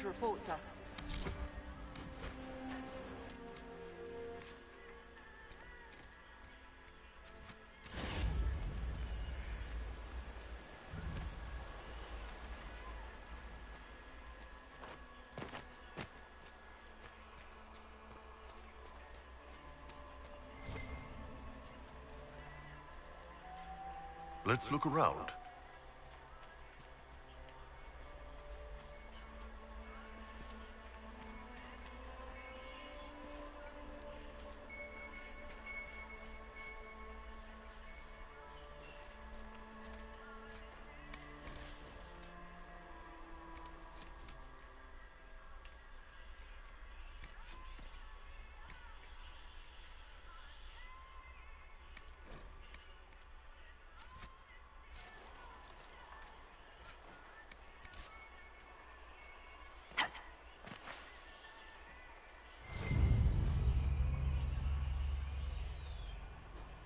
to report, sir. Let's look around.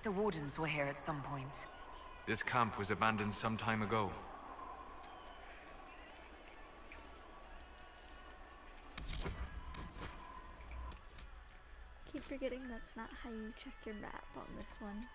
The Wardens were here at some point. This camp was abandoned some time ago. Keep forgetting that's not how you check your map on this one.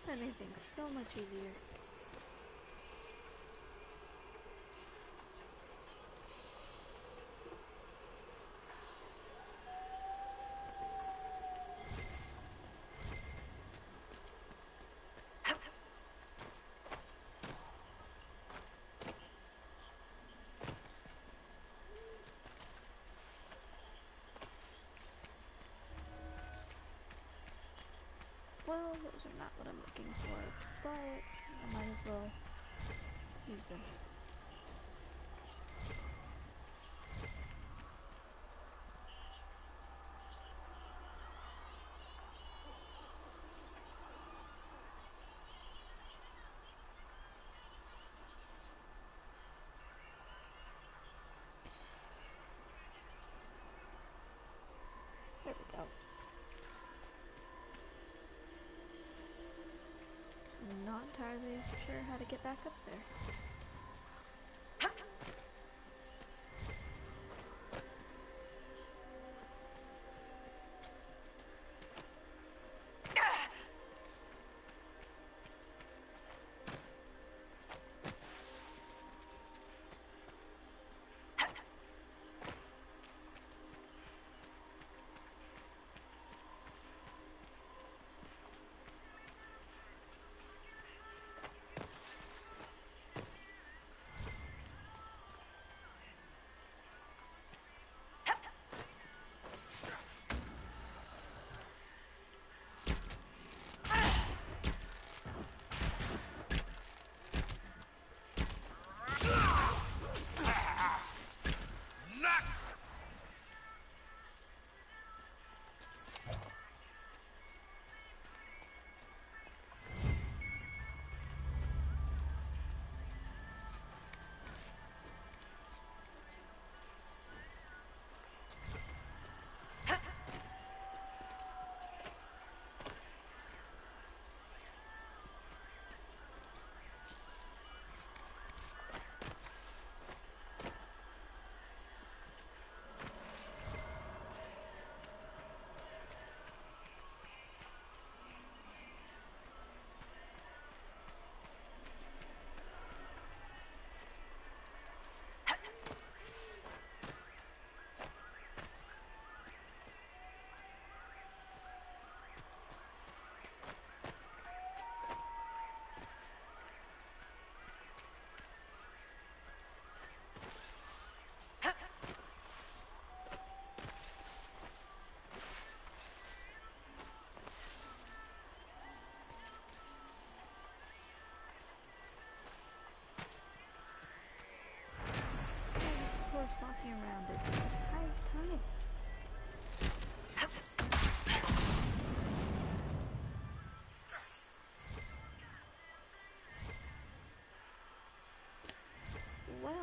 Everything's so much easier. Well, those are not what I'm looking for, but I might as well use them. There we go. I'm not entirely sure how to get back up there.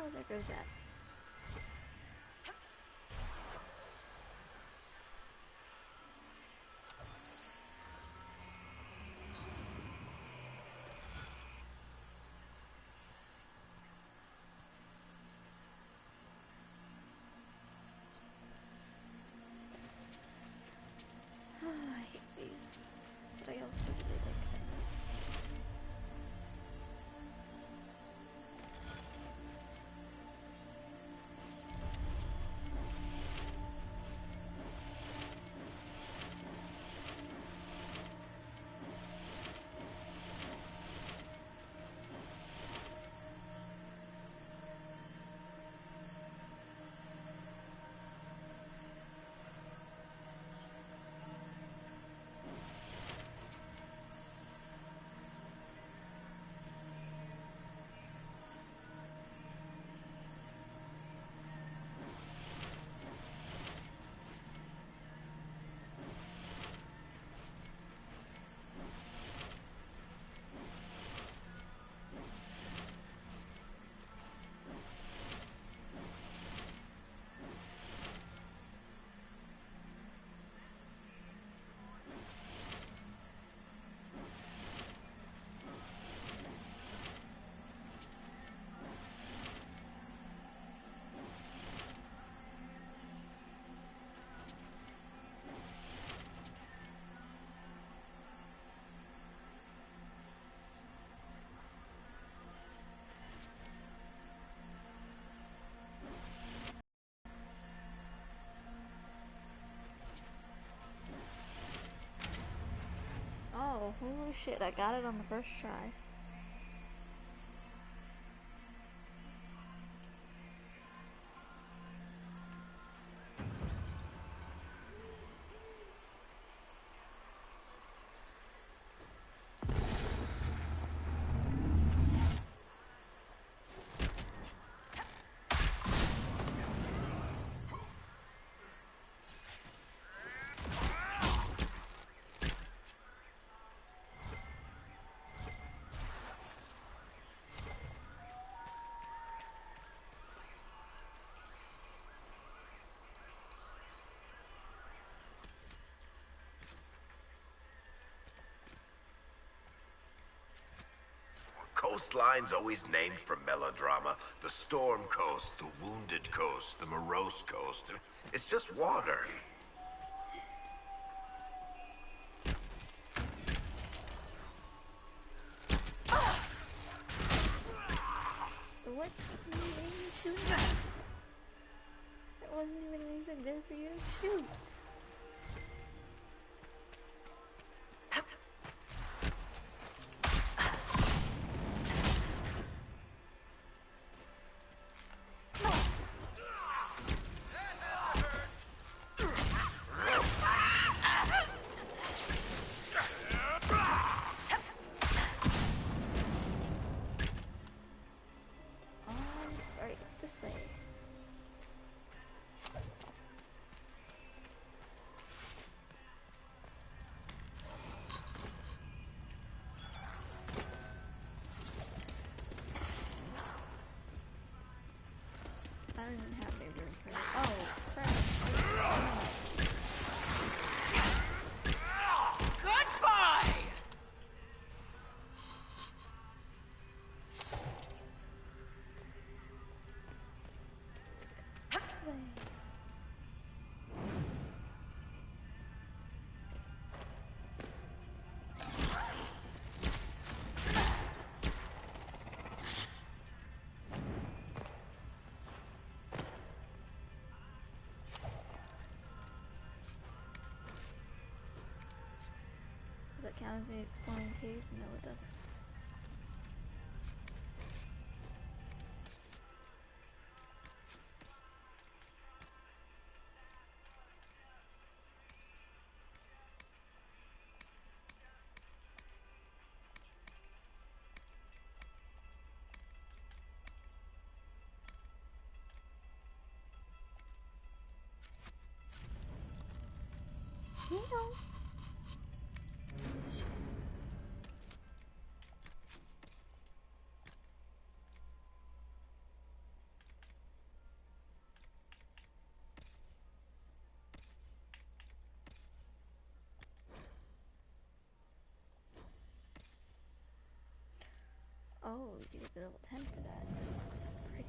Oh, there goes that. I hate these, but I also really like them. Oh, holy shit, I got it on the first try. Coastline's always named for melodrama. The Storm Coast, the Wounded Coast, the Morose Coast. It's just water. What are you shooting at? There wasn't even anything there for you to shoot. Alright, this way. I don't even have any room for it. Oh, crap. Goodbye! This way. Does that count as the exploring cave? No, it doesn't. You know. Oh, you get the level 10 for that. That looks so pretty.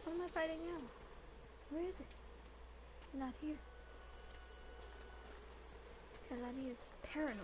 What am I fighting now? Where is it? Not here. Helani is paranoid.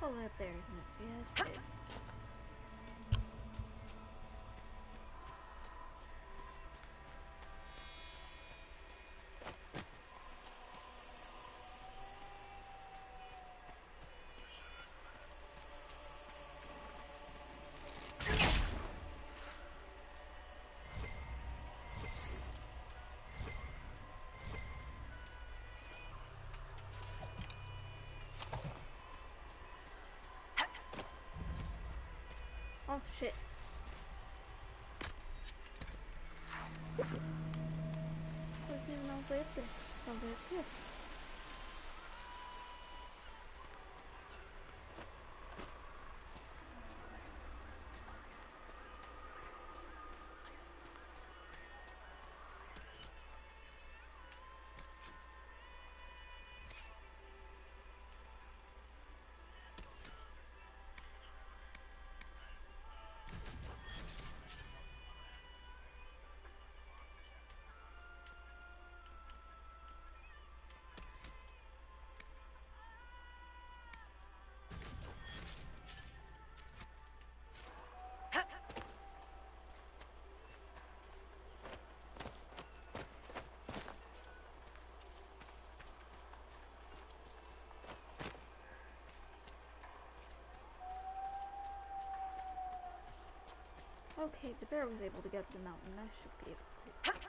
All the way up there, isn't it? Yes, it is. Oh shit. Wasn't even all the way up there. It's all the way up here. Okay, the bear was able to get up the mountain. I should be able to.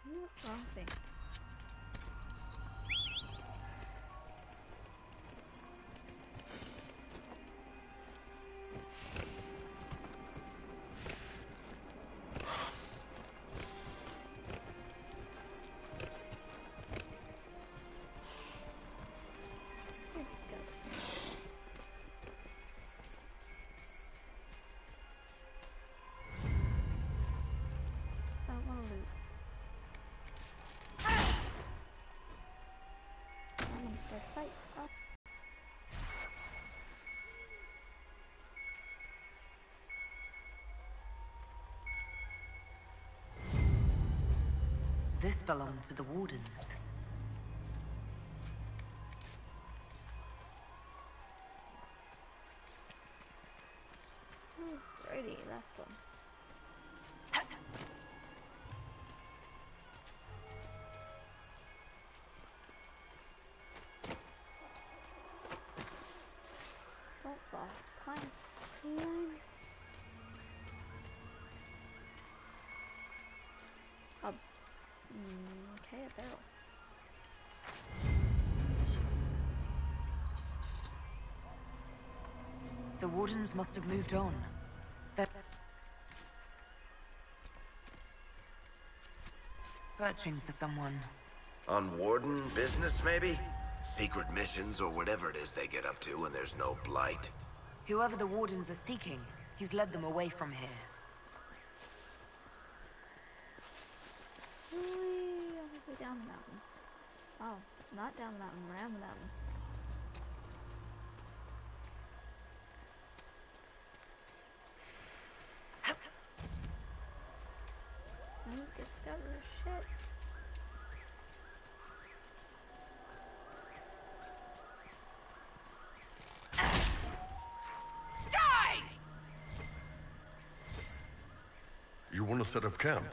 No, wrong thing. There we go. I don't want to loot. I'm gonna start a fight. Oh. This belonged to the Wardens. Alrighty, last one. Don't fall. Climb. Climb. Okay, a barrel. The Wardens must have moved on. They're searching for someone. On Warden business, maybe? Secret missions or whatever it is they get up to when there's no blight. Whoever the Wardens are seeking, he's led them away from here. Whee! On the way down the mountain. Oh, not down the mountain, around the mountain. Let's discover shit. You want to set up camp?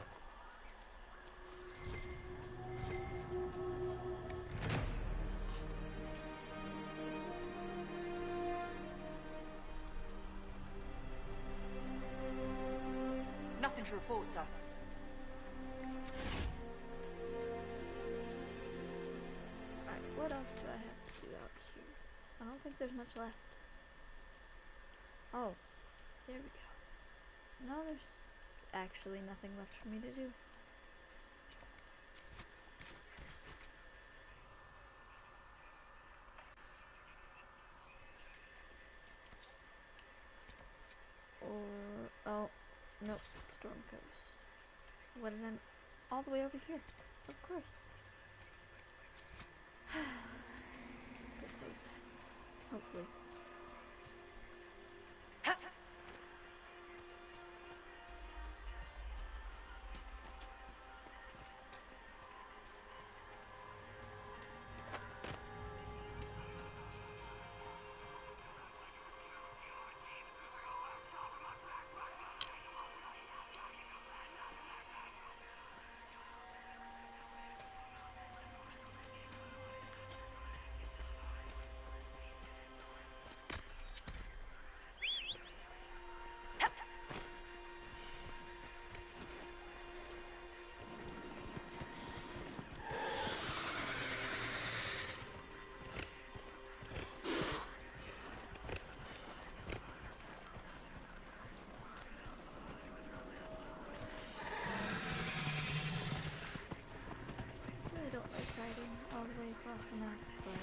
Nothing to report, sir. Alright, what else do I have to do out here? I don't think there's much left. Oh, there we go. No, there's actually nothing left for me to do. Oh, nope, Storm Coast. What did I... all the way over here, of course. Good place, hopefully. All the way across the map, but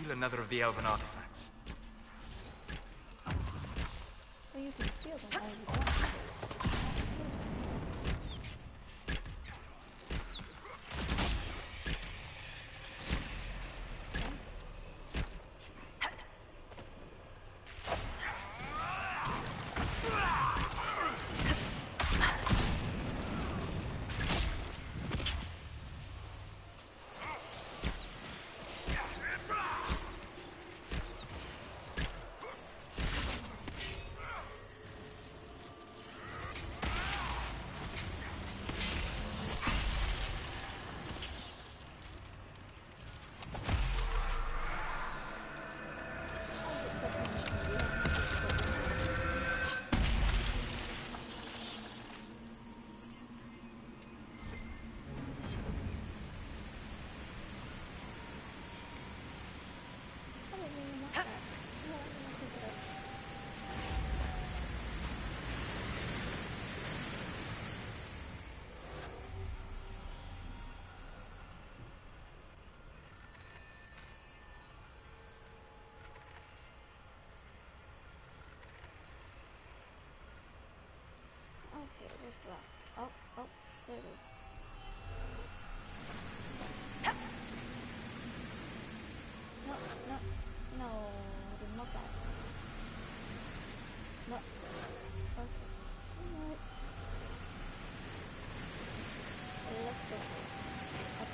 Feel another of the elven artifacts. well, you can feel them as you go. There it is. No, no, no, I didn't want that. No. Okay. Alright. Let's go. Up.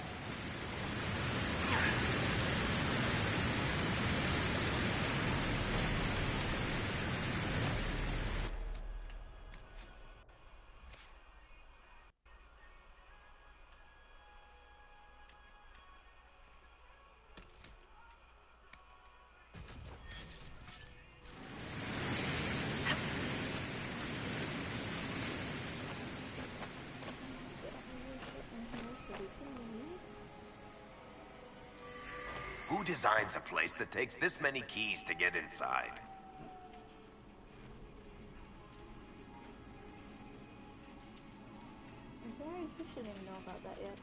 Who designs a place that takes this many keys to get inside? Very fish didn't even know about that yet.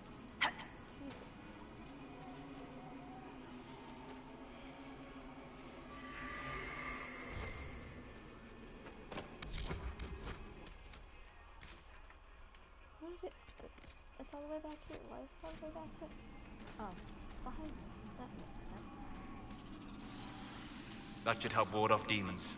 What is it? It's all the way back here. Why is it all the way back there? Oh, behind that makes sense. That should help ward off demons.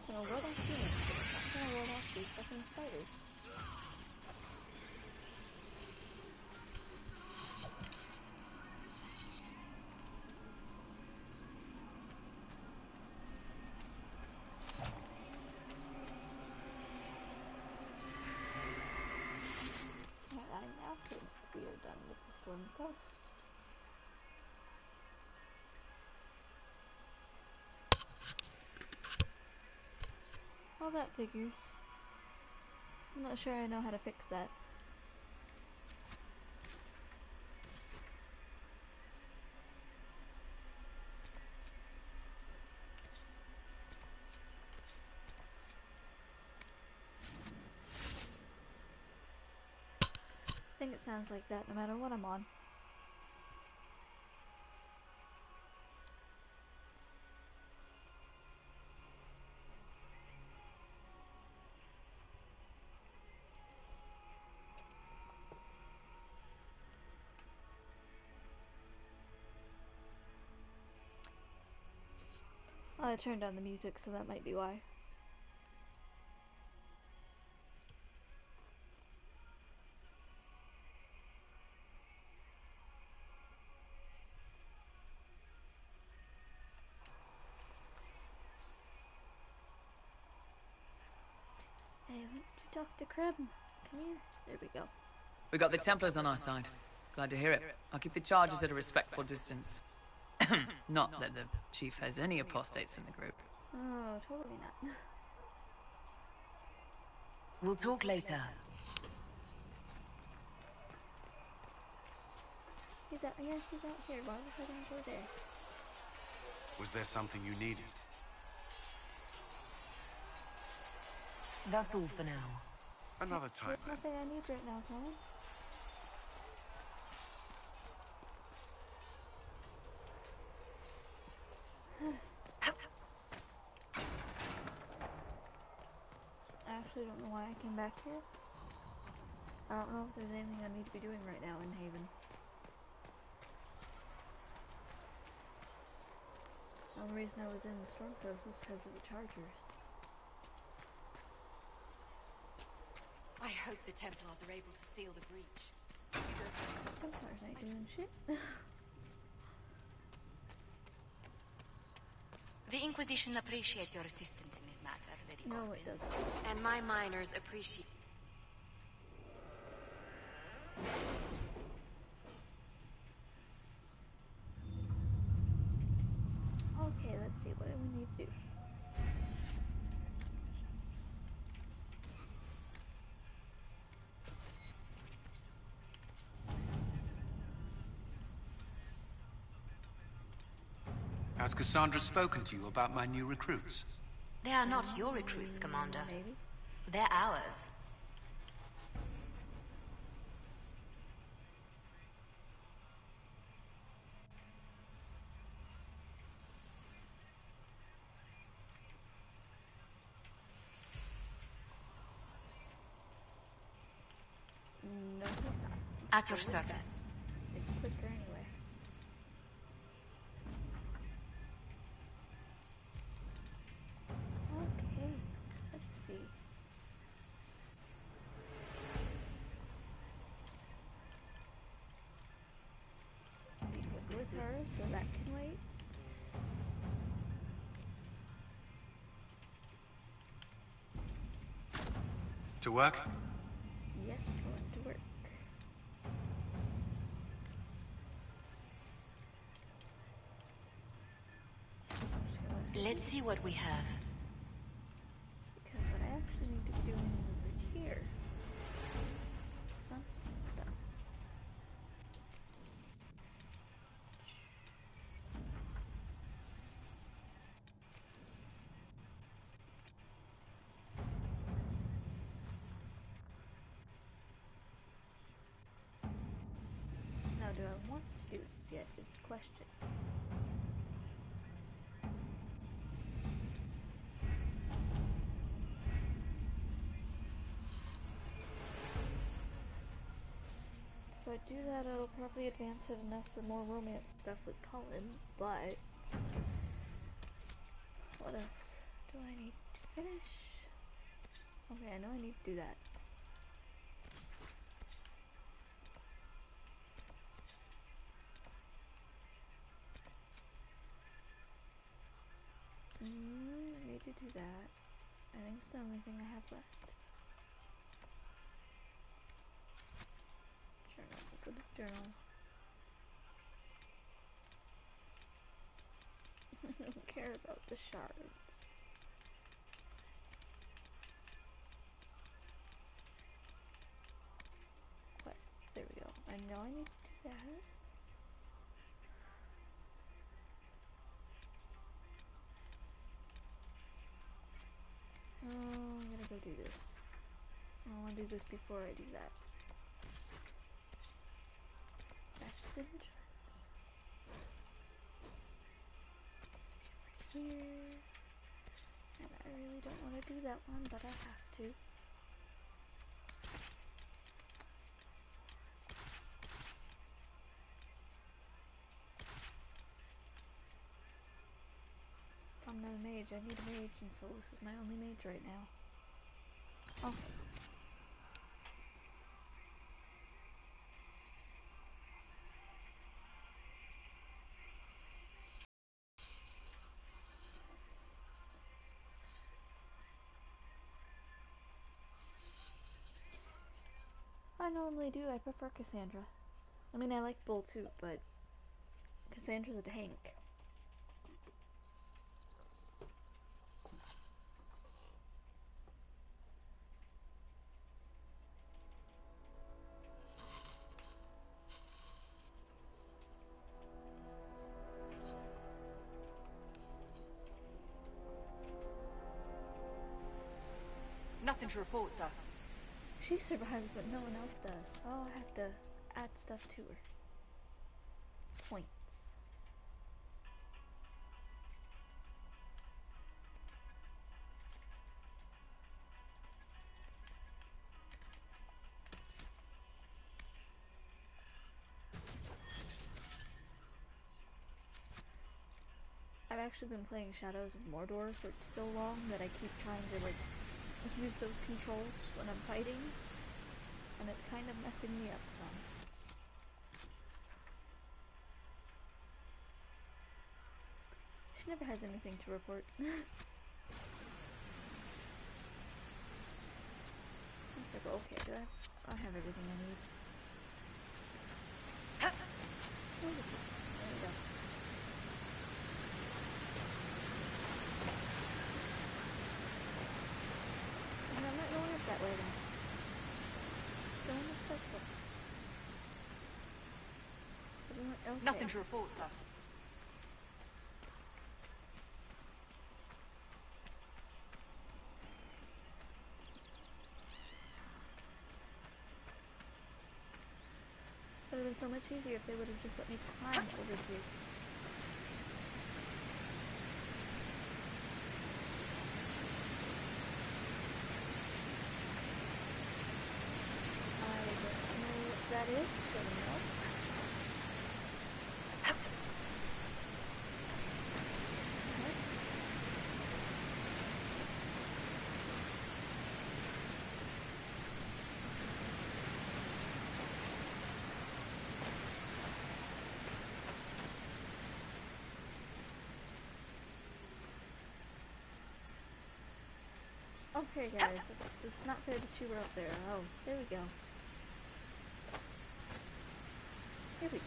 It's gonna ward off demons. It's not gonna ward off these fucking spiders. I now think we are done with the Storm Coast. Well, that figures. I'm not sure I know how to fix that. I think it sounds like that no matter what I'm on. I turned down the music, so that might be why. Hey, I went to talk to Crib. Come here. There we go. We got the Templars on our side. Glad to hear it. I'll keep the charges at a respectful distance. Not that the chief has any apostates in the group. Oh, totally not. We'll talk later. He's out. Yeah, he's out here. Why was I gonna go there? Was there something you needed? That's all for now. Another time, There's then. nothing I need right now, Colin. I actually don't know why I came back here. I don't know if there's anything I need to be doing right now in Haven. The only reason I was in the Storm Coast was because of the Chargers. I hope the Templars are able to seal the breach. Templars ain't doing shit. The Inquisition appreciates your assistance in this matter, Lady No, Corbin. it doesn't. And my miners appreciate... Okay, let's see. What do we need to do? Has Cassandra spoken to you about my new recruits? They are not your recruits, Commander. Maybe. They're ours. At your service. It's quicker anyway. Okay, let's see. Be quick with her, so that can wait. To work? Yes, going to work. Let's see what we have. Because what I actually need to be doing is over here. Some stuff. Now, do I want to do it yet is the question. If I do that, it'll probably advance it enough for more romance stuff with Colin, but what else do I need to finish? Okay, I know I need to do that. I need to do that. I think it's the only thing I have left. Journal, go to journal. I don't care about the shards. Quests, there we go. I know I need to do that. Oh, I'm gonna go do this. I want to do this before I do that. That's the entrance. Here. And I really don't want to do that one, but I have to. I'm not a mage, I need a mage, and so this is my only mage right now. Okay. I normally do, I prefer Cassandra. I mean, I like Bull too, but Cassandra's a tank. Nothing to report, sir. She survives, but no one else does. So I'll have to add stuff to her. Points. I've actually been playing Shadows of Mordor for so long that I keep trying to, like, use those controls when I'm fighting, and it's kind of messing me up some. She never has anything to report. Okay, do I have everything I need. There we go. And I'm not going up that way then. Go in the circle. Okay. Nothing to report, sir. It would have been so much easier if they would have just let me climb over here. I don't know what that is. Okay, guys, it's not fair that you were up there. Oh, there we go. Here we go.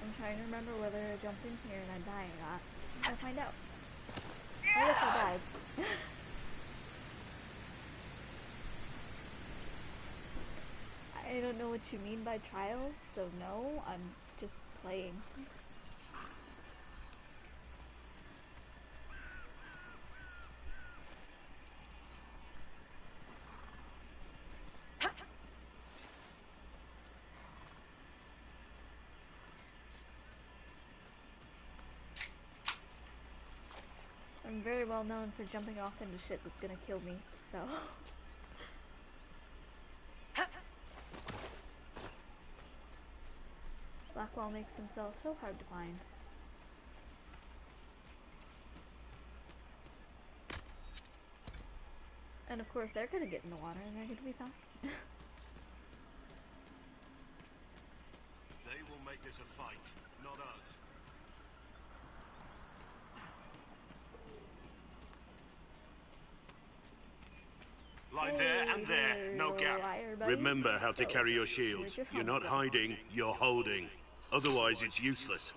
I'm trying to remember whether I jumped in here and I die or not. I'm gonna find out. I guess I died. I don't know what you mean by trials, so no, I'm just playing. I'm very well known for jumping off into shit that's gonna kill me, so... Blackwall makes himself so hard to find. And of course they're gonna get in the water and they're gonna be fine. They will make this a fight, not us. Lie there and there, no gap. Remember how to carry your shields. You're not hiding, you're holding. Otherwise, it's useless.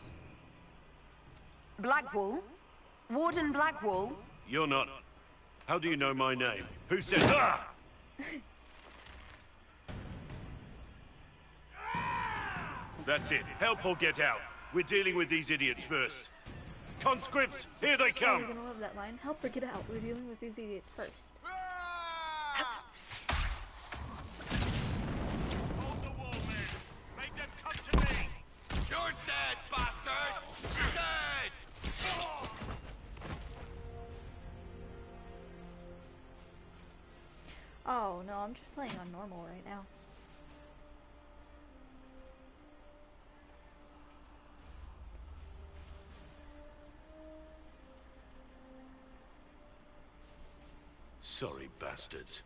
Blackwall? Warden Blackwall? You're not... How do you know my name? Who said... Ah! That's it. Help or get out. We're dealing with these idiots first. Conscripts, here they Oh, come! you're gonna love that line. Help or get out. We're dealing with these idiots first. Hold the wall, men! Make them come to me! You're dead, bastard! Dead! Oh no, I'm just playing on normal right now. Sorry, bastards.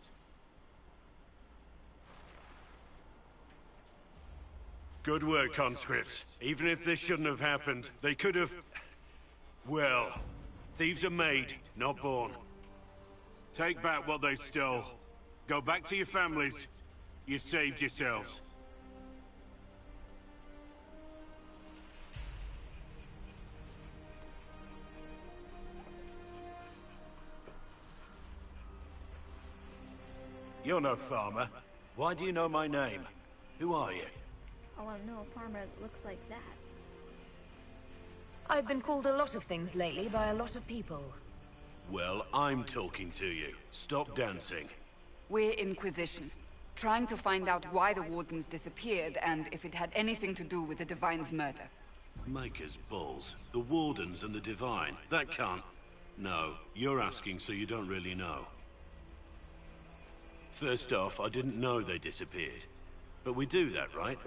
Good work, conscripts. Even if this shouldn't have happened, they could have... Well, thieves are made, not born. Take back what they stole. Go back to your families. You saved yourselves. You're no farmer. Why do you know my name? Who are you? I want to know a farmer that looks like that. I've been called a lot of things lately by a lot of people. Well, I'm talking to you. Stop dancing. We're Inquisition, trying to find out why the Wardens disappeared and if it had anything to do with the Divine's murder. Maker's balls. The Wardens and the Divine. That can't... No, you're asking so you don't really know. First off, I didn't know they disappeared. But we do that, right?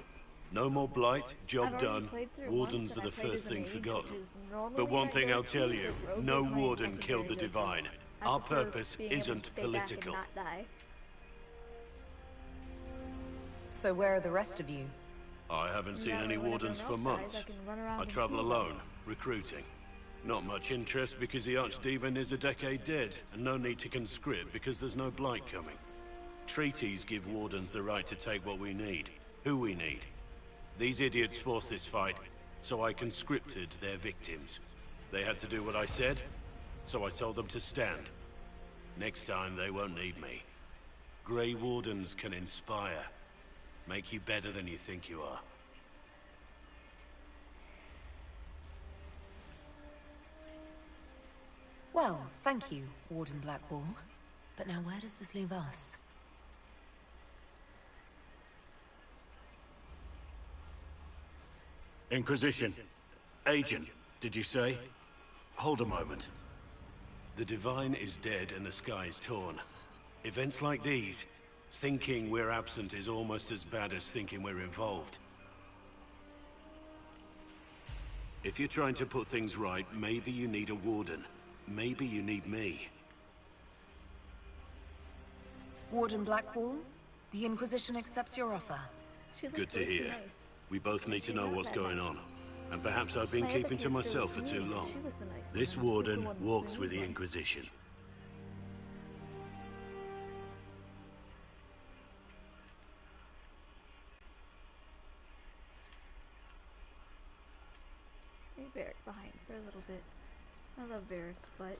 No more blight, job done. Wardens are the first thing forgotten. But one thing I'll tell you, no Warden killed the Divine. Our purpose isn't political. So where are the rest of you? I haven't seen any Wardens for months. I travel alone, recruiting. Not much interest because the Archdemon is a decade dead, and no need to conscript because there's no blight coming. Treaties give Wardens the right to take what we need, who we need. These idiots forced this fight, so I conscripted their victims. They had to do what I said, so I told them to stand. Next time they won't need me. Grey Wardens can inspire. Make you better than you think you are. Well, thank you, Warden Blackwall. But now where does this leave us? Inquisition. Agent, did you say? Hold a moment. The Divine is dead and the sky is torn. Events like these, thinking we're absent is almost as bad as thinking we're involved. If you're trying to put things right, maybe you need a Warden. Maybe you need me. Warden Blackwall, the Inquisition accepts your offer. She looks Good to way too hear. nice. We both need to know what's going on. And perhaps I've been keeping to myself for too long. This warden walks with the Inquisition. Leave Varric behind for a little bit. I love Varric, but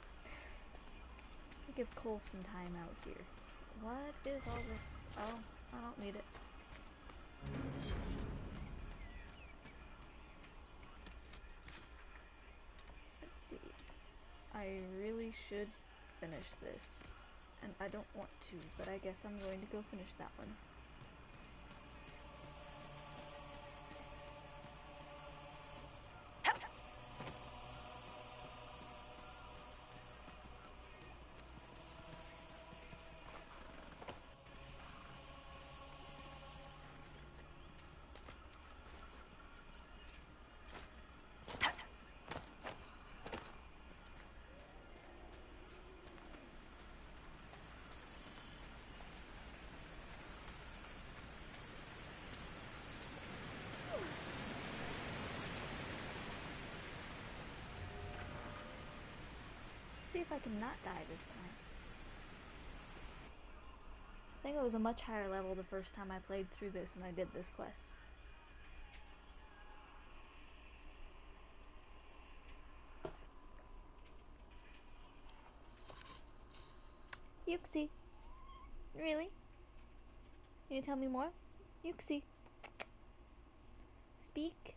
give Cole some time out here. What is all this? Oh, I don't need it. Let's see. I really should finish this. And I don't want to, but I guess I'm going to go finish that one. See if I can not die this time. I think it was a much higher level the first time I played through this and I did this quest. Yuxi. Really? Can you tell me more? Yuxi. Speak.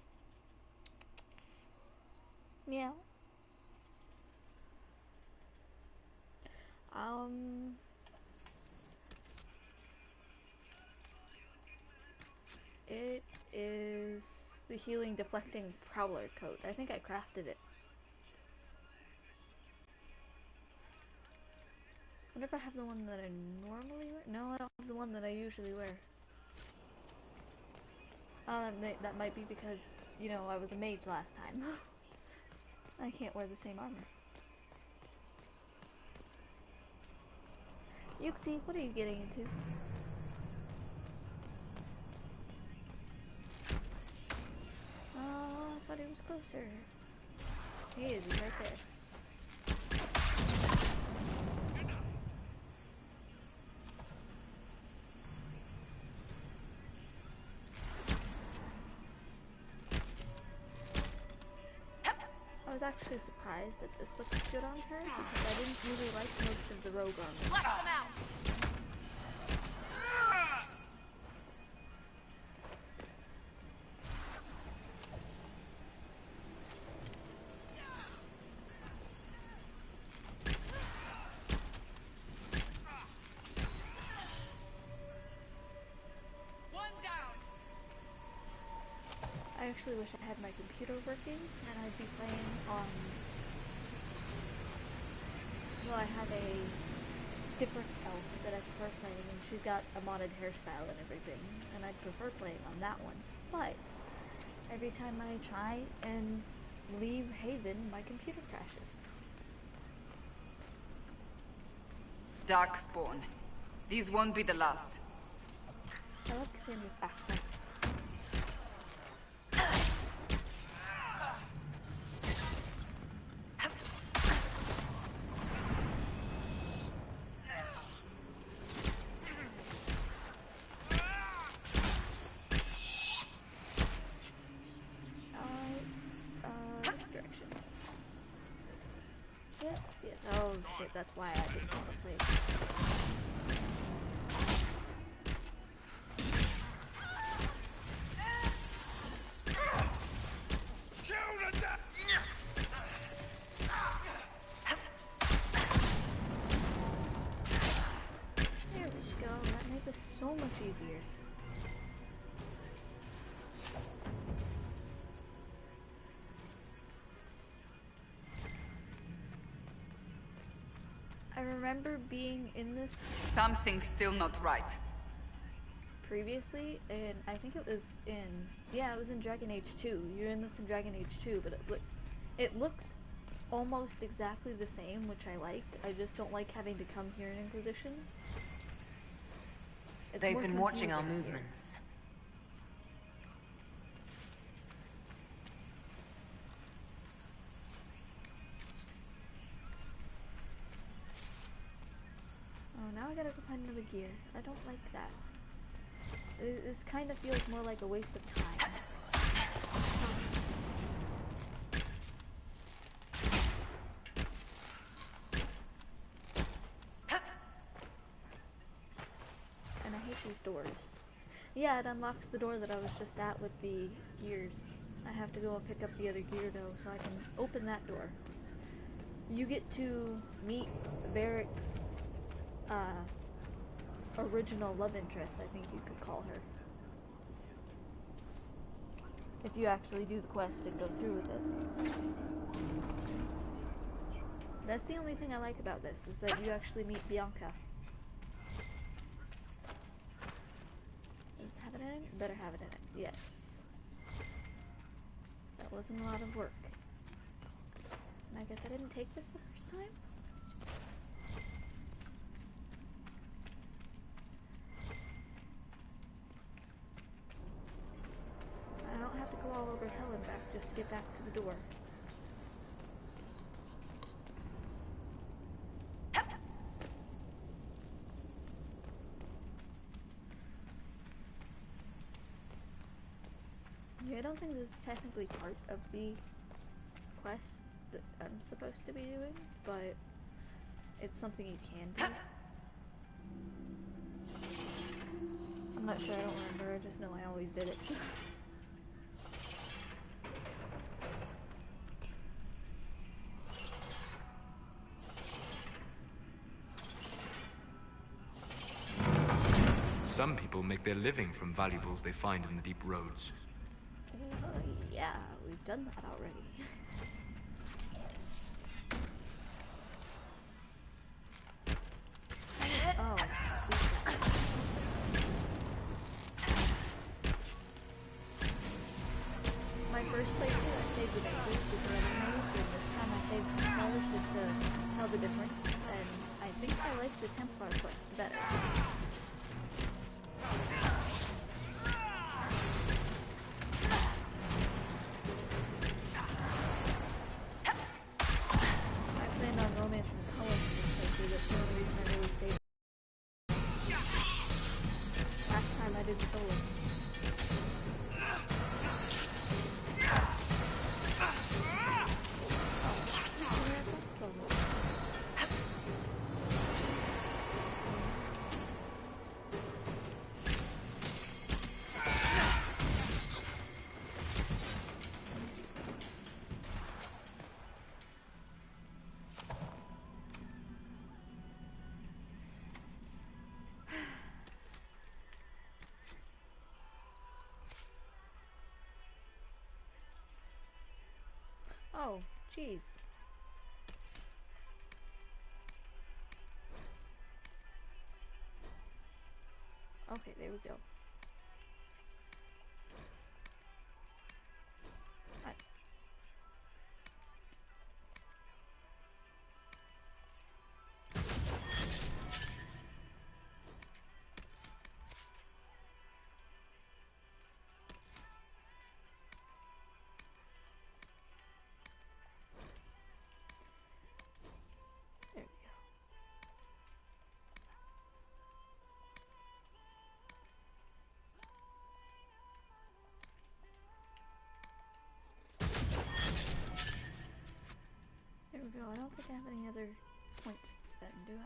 Meow. It is the healing deflecting prowler coat. I think I crafted it. I wonder if I have the one that I normally wear? No, I don't have the one that I usually wear. Oh, that might be because, you know, I was a mage last time. I can't wear the same armor. Yuxi, what are you getting into? Oh, I thought he was closer. He is, he's right there. I was actually surprised that this looks good on her because I didn't really like most of the rogue armor. Let them out! I actually wish I had my computer working and I'd be playing on... Well, I have a different elf that I prefer playing and she's got a modded hairstyle and everything and I'd prefer playing on that one. But every time I try and leave Haven, my computer crashes. Darkspawn. These won't be the last. I love Cassandra's accent. Oh shit, that's why I didn't want to play. There we go, that makes it so much easier. I remember being in this... Something's still not right. Previously, and I think it was in... Yeah, it was in Dragon Age 2. You're in this in Dragon Age 2, but it looks almost exactly the same, which I like. I just don't like having to come here in Inquisition. They've been watching our movements. gear. I don't like that. This kind of feels more like a waste of time. And I hate these doors. Yeah, it unlocks the door that I was just at with the gears. I have to go and pick up the other gear though, so I can open that door. You get to meet Varric's original love interest, I think you could call her. If you actually do the quest and go through with it. That's the only thing I like about this, is that you actually meet Bianca. Does it have it in it? Better have it in it, yes. That wasn't a lot of work. And I guess I didn't take this the first time? I don't have to go all over hell and back, just get back to the door. Yeah, I don't think this is technically part of the quest that I'm supposed to be doing, but it's something you can do. I'm not sure, I don't remember, I just know I always did it. Some people make their living from valuables they find in the deep roads. Yeah, we've done that already. Oh. My first playthrough, I saved in English because I didn't know, and this time I saved in Polish just to tell the difference, and I think I like the Templar quest better. Oh, jeez. Okay, there we go. Right. There we go. There we go. I don't think I have any other points to spend, do I?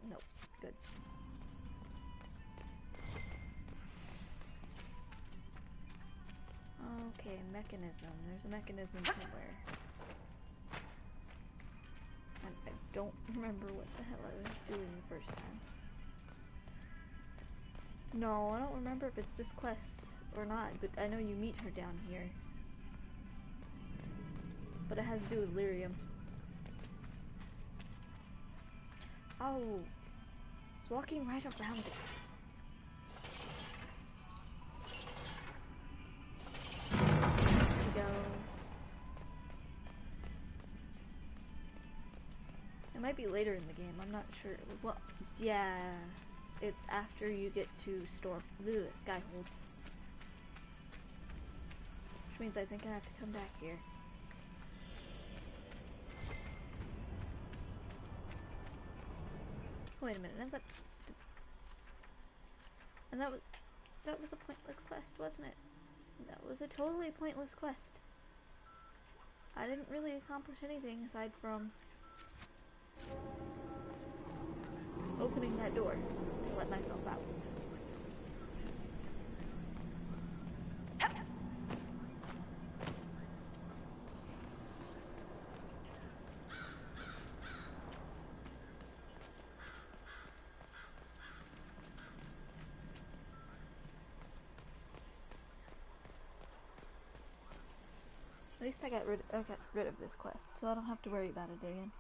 Nope. Good. Okay, mechanism. There's a mechanism somewhere. And I don't remember what the hell I was doing the first time. No, I don't remember if it's this quest or not, but I know you meet her down here. But it has to do with lyrium. Oh, it's walking right around it. There we go. It might be later in the game, I'm not sure. Well, yeah, it's after you get to Skyhold. Which means I think I have to come back here. Wait a minute, And that was a pointless quest, wasn't it? That was a totally pointless quest. I didn't really accomplish anything aside from opening that door to let myself out. At least I got rid of this quest, so I don't have to worry about it again.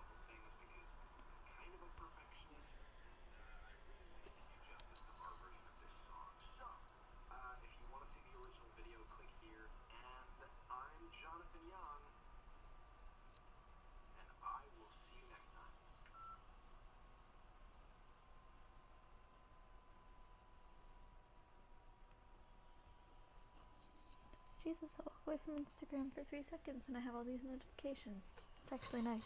Jesus, I walk away from Instagram for 3 seconds and I have all these notifications. It's actually nice.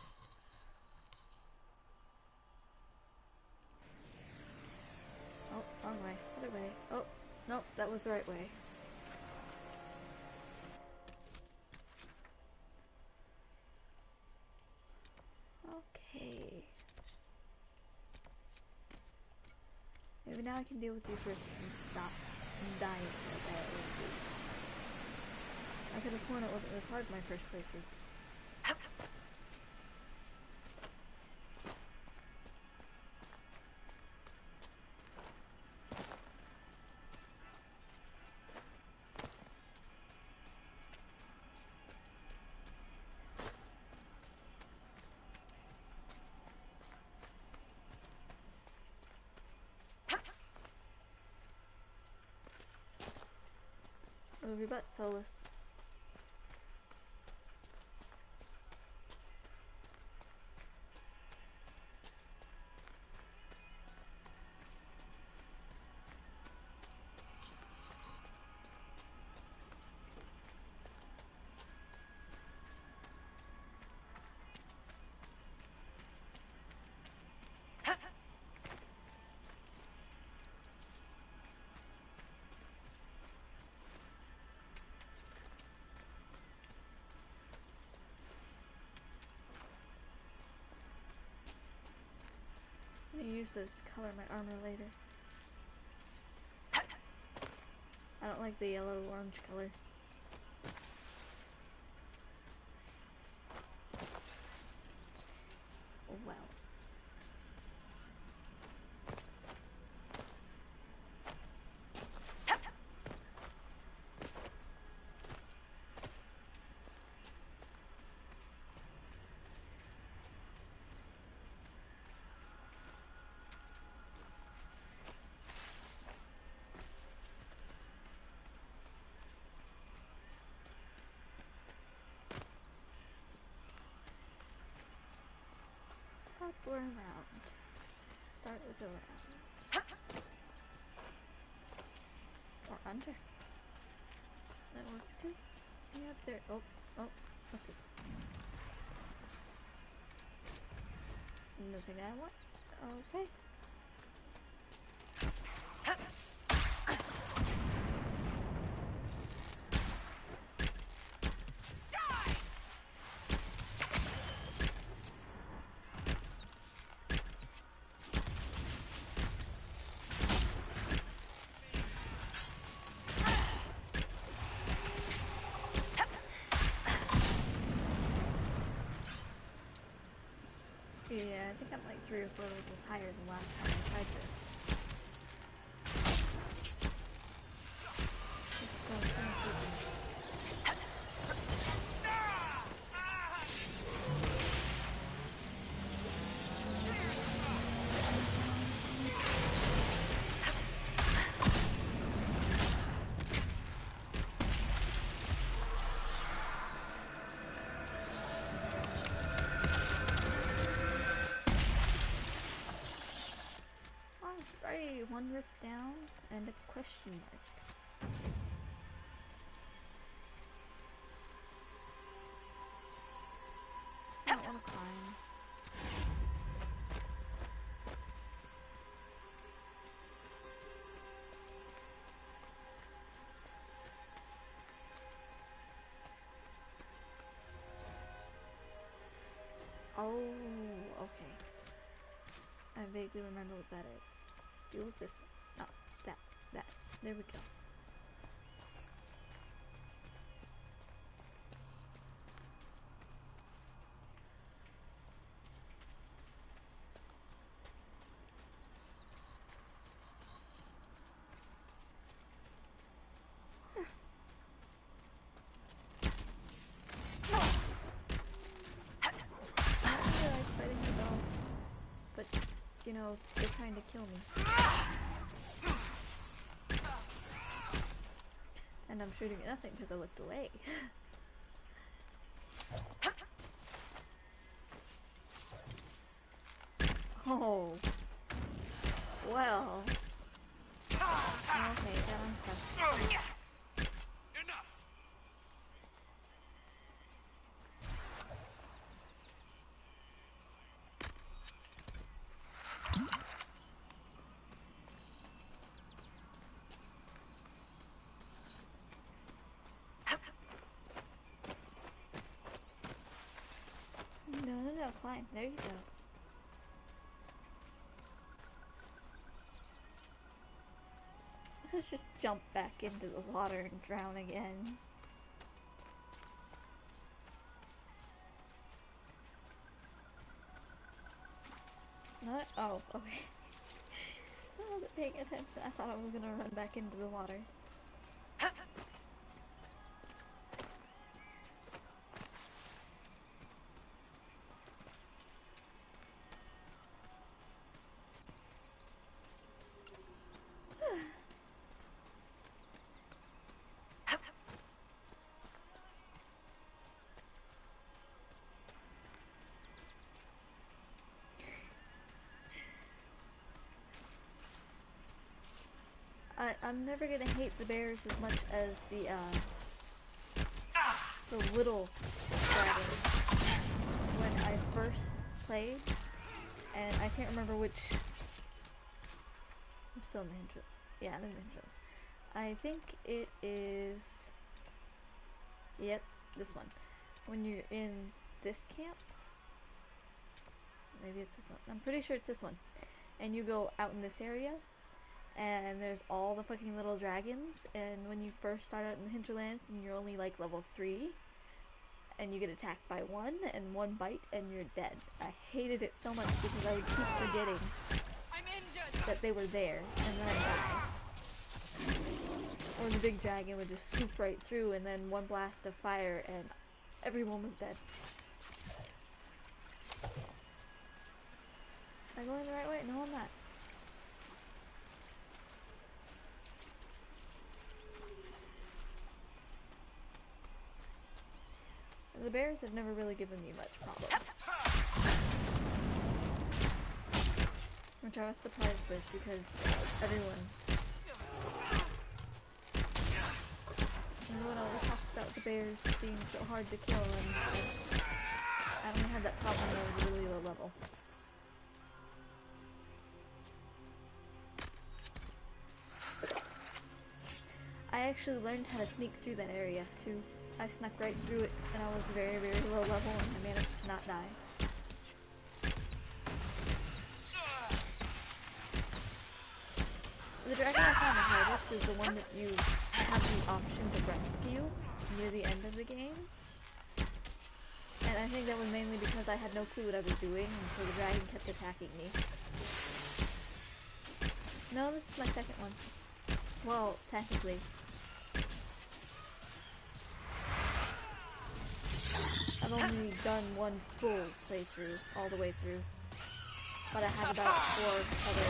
Oh, wrong way. Other way. Oh, no, that was the right way. Okay. Maybe now I can deal with these rifts and stop dying like I always do. I could have sworn it wasn't this hard my first playthrough. Move your butt, Solus. I'm gonna use this to color my armor later. I don't like the yellow-orange color. Oh well. Up or around. Start with around. Or under. That works too. Yeah, there. Oh, what's this? Nothing I want. Okay. Yeah, I think I'm like 3 or 4 levels higher than last time I tried this. Alright, 1 rift down and a question mark. I don't want to climb. vaguely remember what that is. Steal this one. No, that. There we go. You know, they're trying to kill me. And I'm shooting at nothing because I looked away. Oh. Well. Okay, that one's tough. No, climb. There you go. Let's just jump back into the water and drown again. What? Oh, okay. I wasn't paying attention. I thought I was gonna run back into the water. I'm never gonna hate the bears as much as the little dragons when I first played, and I can't remember which. I'm still in the intro. Yeah, I'm in the intro. I think it is. Yep, this one. When you're in this camp, maybe it's this one. I'm pretty sure it's this one. And you go out in this area. And there's all the fucking little dragons, and when you first start out in the hinterlands and you're only like level 3 and you get attacked by one and one bite and you're dead. I hated it so much because I would keep forgetting that they were there and then I'd die. Or the big dragon would just swoop right through and then one blast of fire and everyone was dead. Am I going the right way? No, I'm not. The bears have never really given me much problem. Which I was surprised with because everyone always talks about the bears being so hard to kill, and I only had that problem when I was really low level. I actually learned how to sneak through that area too. I snuck right through it, and I was very, very low level, and I managed to not die. The dragon I found the hardest is the one that you have the option to rescue near the end of the game. And I think that was mainly because I had no clue what I was doing, and so the dragon kept attacking me. No, this is my second one. Well, technically. I've only done one full playthrough, all the way through. But I have about 4 other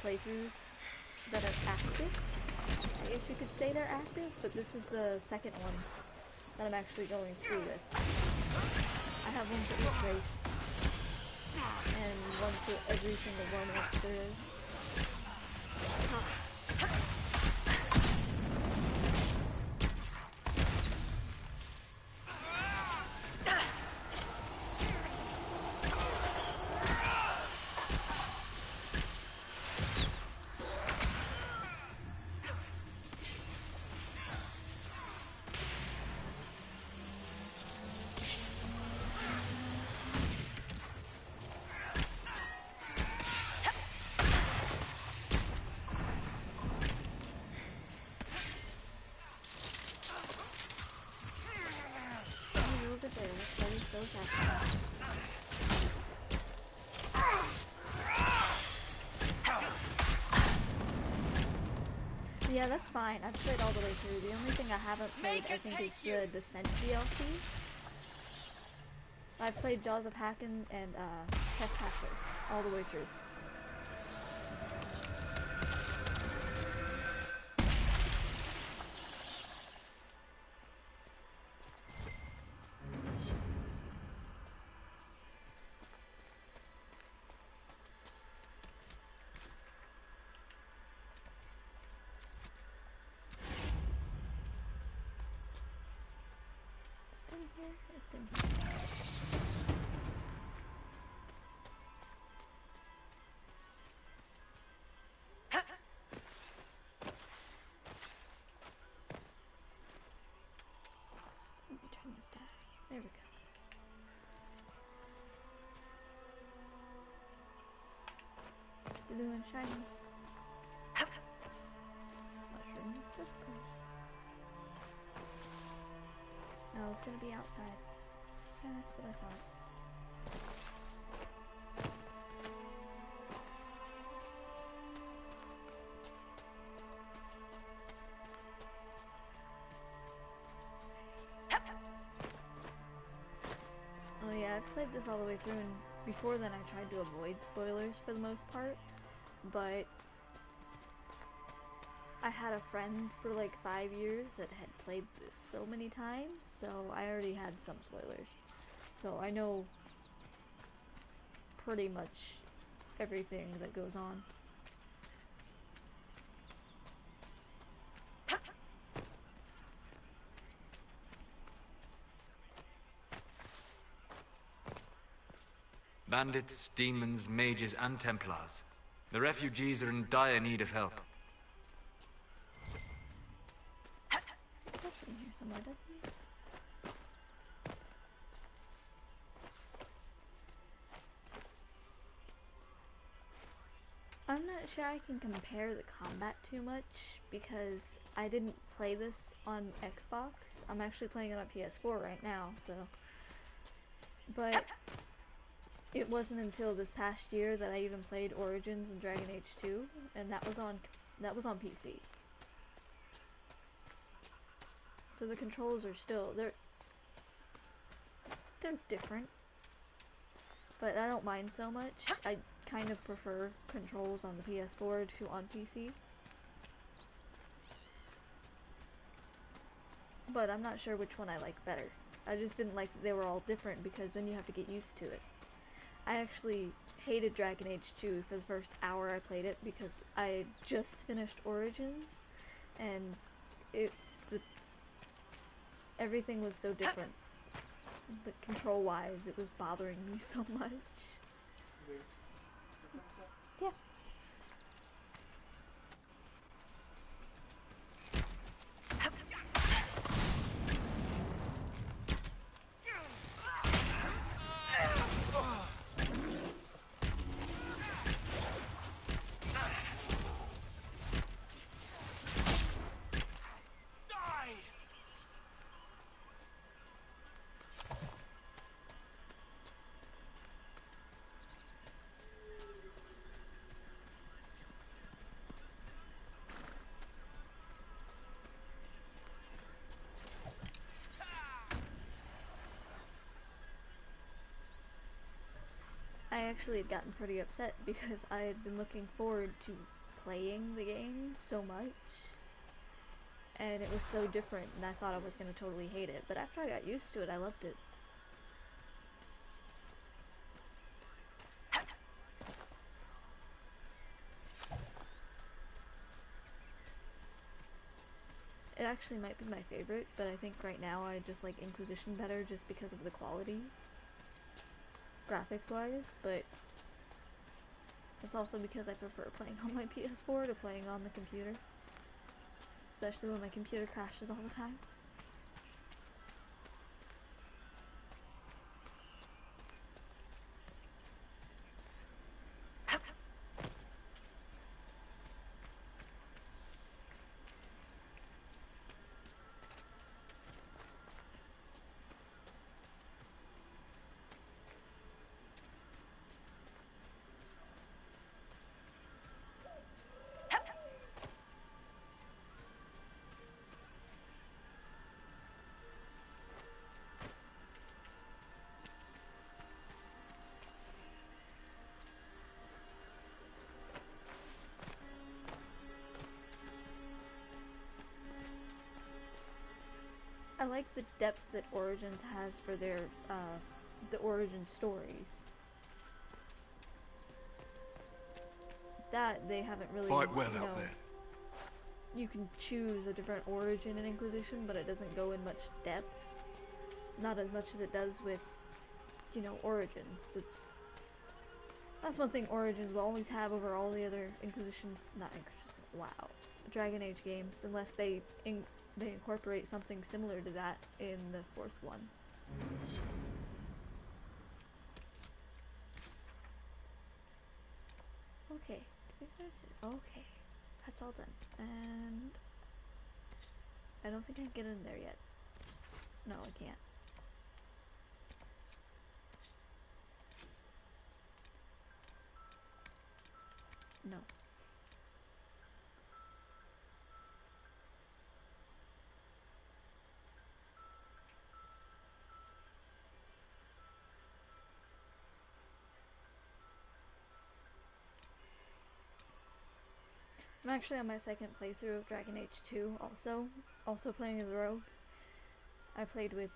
playthroughs that are active. I guess you could say they're active, but this is the second one that I'm actually going through with. I have one for each race, and one for every single one that there is. Yeah, that's fine. I've played all the way through. The only thing I haven't played, I think, is the Descent DLC. I've played Jaws of Hacken and Trespasser all the way through. It's in here. Let me turn this down. There we go. Blue and shiny. Mushroom. That's pretty. No, it's gonna be outside. Yeah, that's what I thought. Oh yeah, I've played this all the way through, and before then I tried to avoid spoilers for the most part, but I had a friend for like 5 years that had played this so many times, so I already had some spoilers. So I know pretty much everything that goes on. Bandits, demons, mages, and Templars. The refugees are in dire need of help. It's in here somewhere, doesn't it? I'm not sure I can compare the combat too much because I didn't play this on Xbox. I'm actually playing it on PS4 right now, so. But it wasn't until this past year that I even played Origins and Dragon Age 2, and that was on PC. So the controls are still they're different, but I don't mind so much. I kind of prefer controls on the PS4 to on PC. But I'm not sure which one I like better. I just didn't like that they were all different because then you have to get used to it. I actually hated Dragon Age 2 for the first hour I played it because I had just finished Origins and everything was so different. The control-wise, it was bothering me so much. Yeah. I actually had gotten pretty upset because I had been looking forward to playing the game so much, and it was so different, and I thought I was going to totally hate it, but after I got used to it, I loved it. It actually might be my favorite, but I think right now I just like Inquisition better just because of the quality. Graphics wise, but it's also because I prefer playing on my PS4 to playing on the computer, especially when my computer crashes all the time. I like the depth that Origins has for their the origin stories. That they haven't really Fight well out there. You can choose a different origin in Inquisition, but it doesn't go in much depth. Not as much as it does with, you know, Origins. That's one thing Origins will always have over all the other Dragon Age games, unless they incorporate something similar to that in the 4th one. Okay. Okay. That's all done. And I don't think I can get in there yet. No, I can't. No. I'm actually on my second playthrough of Dragon Age 2 also playing as a rogue. I played with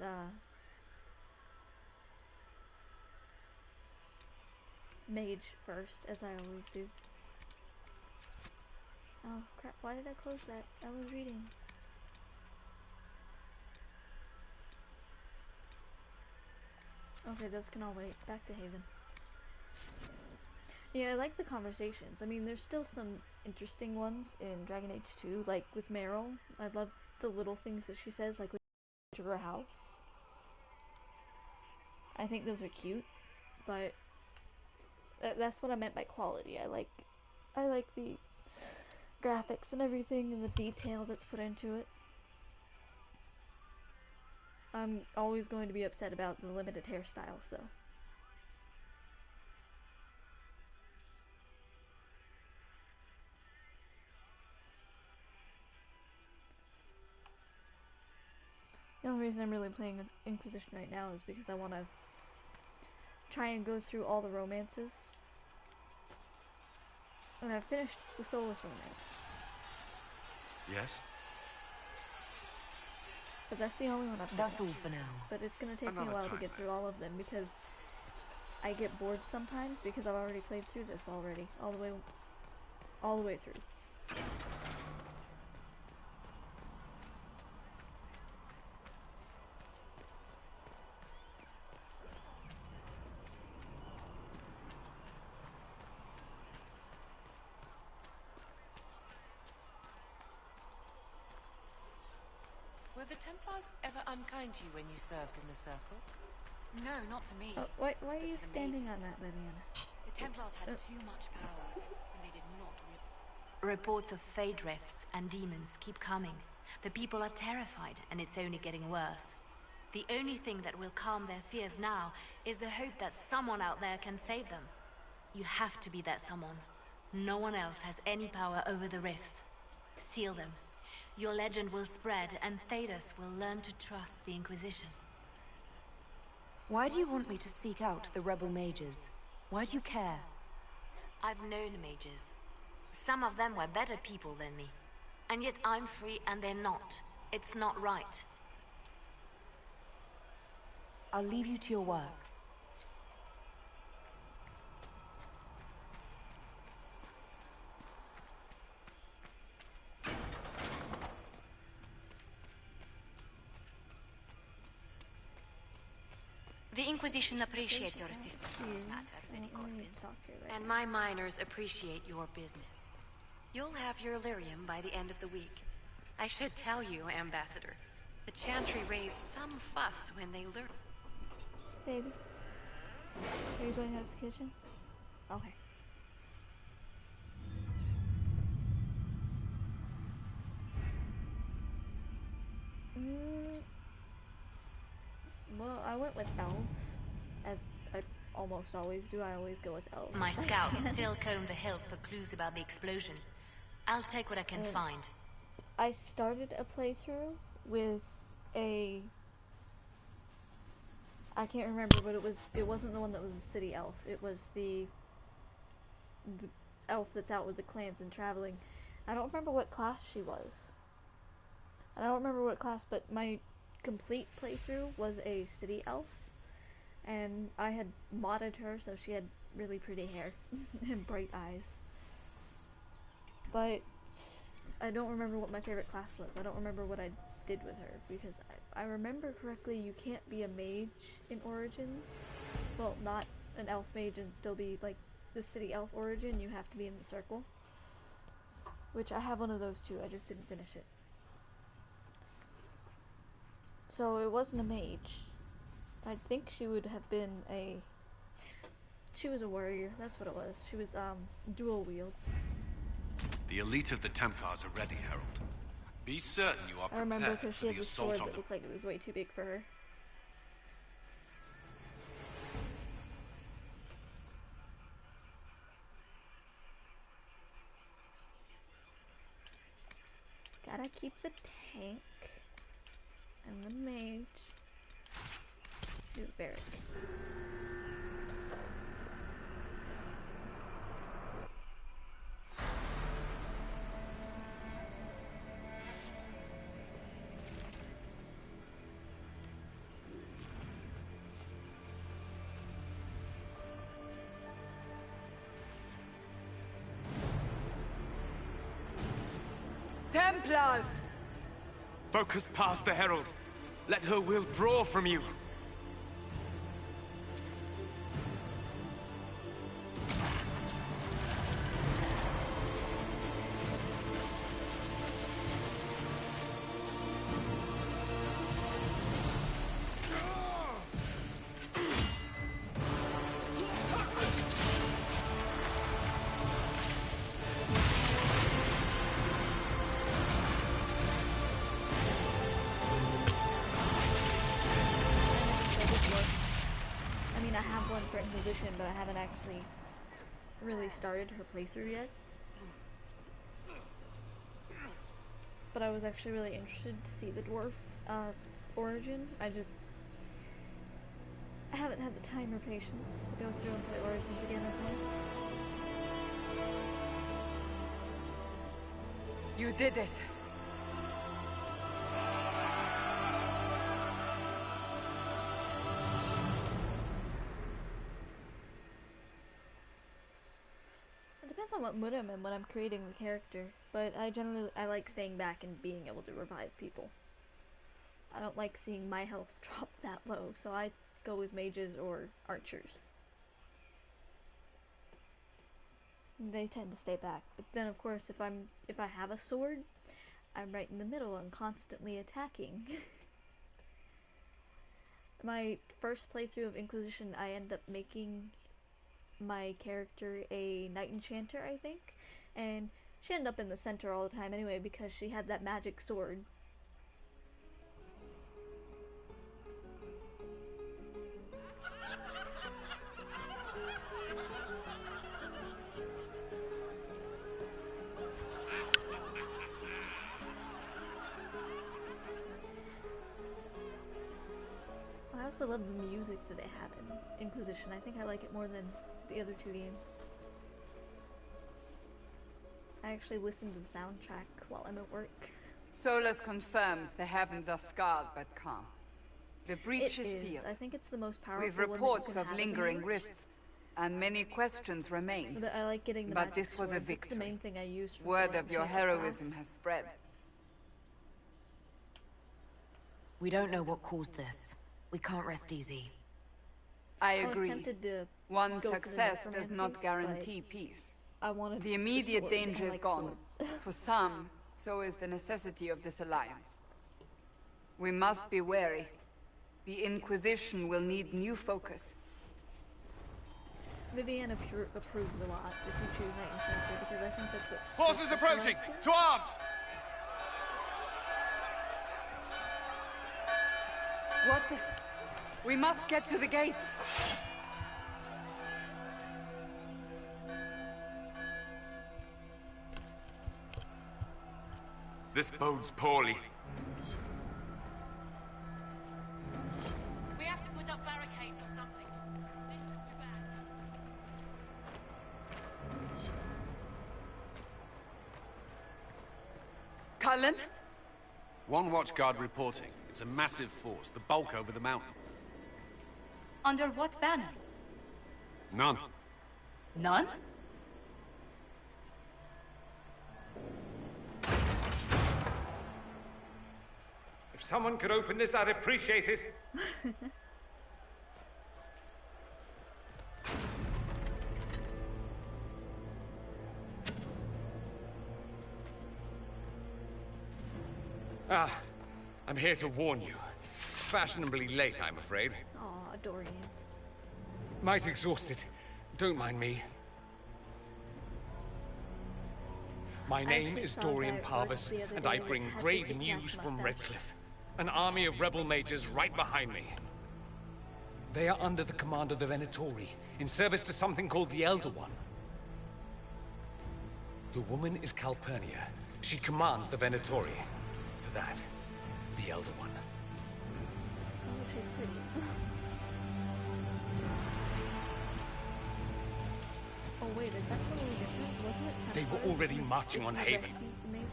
Mage first, as I always do. Oh crap, why did I close that? I was reading. Okay, those can all wait. Back to Haven. Yeah, I like the conversations. I mean, there's still some interesting ones in Dragon Age 2, like with Meryl. I love the little things that she says, like when she goes to her house. I think those are cute, but that's what I meant by quality. I like the graphics and everything and the detail that's put into it. I'm always going to be upset about the limited hairstyles, though. The only reason I'm really playing Inquisition right now is because I want to try and go through all the romances. And I've finished the Solus romance. Yes? But that's the only one I've finished. That's all for now. But it's going to take me a while to get through all of them because I get bored sometimes because I've already played through this already. All the way through. Were the Templars ever unkind to you when you served in the Circle? No, not to me. Oh, why are you standing on that, Liliana? The Templars had too much power, and they did not wield. Reports of Fade Rifts and demons keep coming. The people are terrified, and it's only getting worse. The only thing that will calm their fears now is the hope that someone out there can save them. You have to be that someone. No one else has any power over the rifts. Seal them. Your legend will spread, and Thedas will learn to trust the Inquisition. Why do you want me to seek out the rebel mages? Why do you care? I've known mages. Some of them were better people than me. And yet I'm free and they're not. It's not right. I'll leave you to your work. The Inquisition appreciates your assistance in this matter, Lady Corbin. And my miners appreciate your business. You'll have your Illyrium by the end of the week. I should tell you, Ambassador, the Chantry raised some fuss when they learned. Baby, are you going out to the kitchen? Okay. Well, I went with elves, as I almost always do. I always go with elves. My scouts still comb the hills for clues about the explosion. I'll take what I can find. I started a playthrough with a... I can't remember, but it wasn't the one that was a city elf. It was the elf that's out with the clans and traveling. I don't remember what class she was. I don't remember what class, but my complete playthrough was a city elf, and I had modded her so she had really pretty hair and bright eyes. But I don't remember what my favorite class was. I don't remember what I did with her, because I remember correctly you can't be a mage in Origins. Well, not an elf mage and still be like the city elf origin. You have to be in the circle, which I have one of those too. I just didn't finish it. So it wasn't a mage. I think she would have been she was a warrior. That's what it was. She was dual wield. The elite of the Templars are ready, Herald. Be certain you are I remember prepared because for she had the this assault sword on that them. looked like it was way too big for her. Gotta keep the tank and the mage. Do barrack. Templars! Focus past the Herald. Let her will draw from you. For Inquisition, but I haven't actually really started her playthrough yet. But I was actually really interested to see the dwarf origin. I haven't had the time or patience to go through and play Origins again as well. You did it. Depends on what mood I'm in when I'm creating the character, but I like staying back and being able to revive people. I don't like seeing my health drop that low, so I go with mages or archers. They tend to stay back, but then of course if I have a sword, I'm right in the middle and constantly attacking. My first playthrough of Inquisition, I ended up making my character a knight enchanter, I think, and she ended up in the center all the time anyway because she had that magic sword. I also love the music that they have in Inquisition. I think I like it more than the other two games. I actually listen to the soundtrack while I'm at work. Solus confirms the heavens are scarred but calm. The breach is sealed. I think it's the most powerful. We've reports of lingering rifts, and many questions remain. But I like getting the But this was a victory. The main thing I used. Word of your heroism has spread. We don't know what caused this. We can't rest easy. I agree. One success does not guarantee peace. The immediate danger is gone. For some, so is the necessity of this alliance. We must be wary. The Inquisition will need new focus. Vivian approves a lot if you choose Knight Enchanter, because I think that's what... Forces approaching! To arms! What the... We must get to the gates! This bodes poorly. We have to put up barricades or something. This could be bad. Cullen? One watchguard reporting. It's a massive force, the bulk over the mountain. Under what banner? None. None? If someone could open this, I'd appreciate it. I'm here to warn you. Fashionably late, I'm afraid. Aw, Dorian. Might exhausted. Don't mind me. My name is Dorian Parvis, and I bring grave news from Redcliffe. An army of rebel mages right behind me. They are under the command of the Venatori, in service to something called the Elder One. The woman is Calpurnia. She commands the Venatori. For that, the Elder One. Oh, she's pretty. Oh wait, is that totally different? Wasn't it? They were already marching on Haven.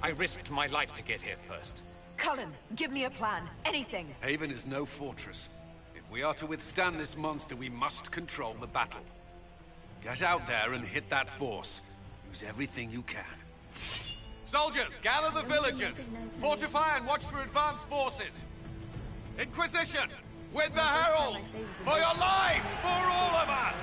I risked my life to get here first. Cullen, give me a plan. Anything. Haven is no fortress. If we are to withstand this monster, we must control the battle. Get out there and hit that force. Use everything you can. Soldiers, gather the villagers! Fortify and watch for advanced forces! Inquisition! With the Herald! For your lives! For all of us!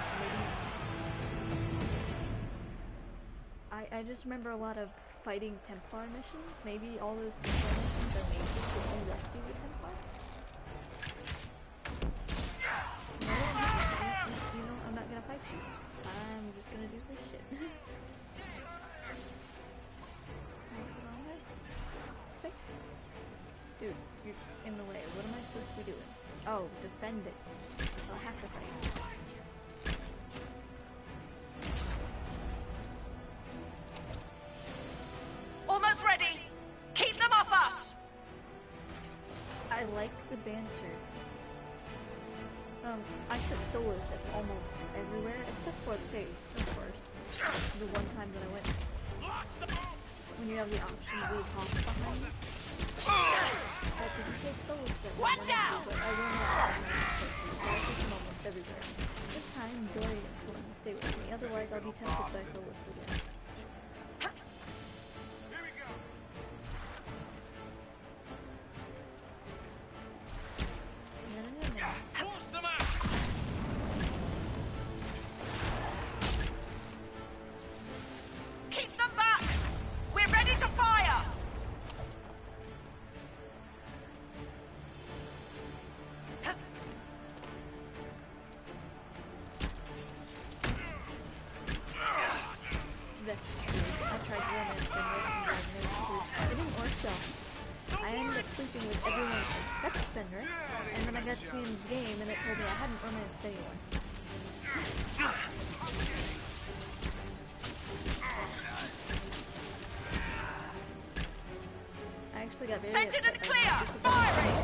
I just remember a lot of fighting Templar missions. Maybe all those Templar missions are made to only rescue the Templar? No, you know, I'm not gonna fight you. I'm just gonna do this shit. Dude, you're in the way. What am I supposed to be doing? Oh, defend it. So I have to fight. Almost ready! Keep them off us! I like the banter. I took solos at almost everywhere, except for the face, of course. The one time that I went. When you have the option to leave Hawk behind. I could take solos at What now? but I don't have so I take them almost everywhere. This time, Dorian's going to stay with me, otherwise I'll be tempted by solos again. Keep them back! We're ready to fire! That's true. I tried romance and it didn't work though. I ended up sleeping with everyone except Fenrir, and then I got to the end of the game and it told me I hadn't romanced anyone. I actually got very Set it and upset clear! Firing!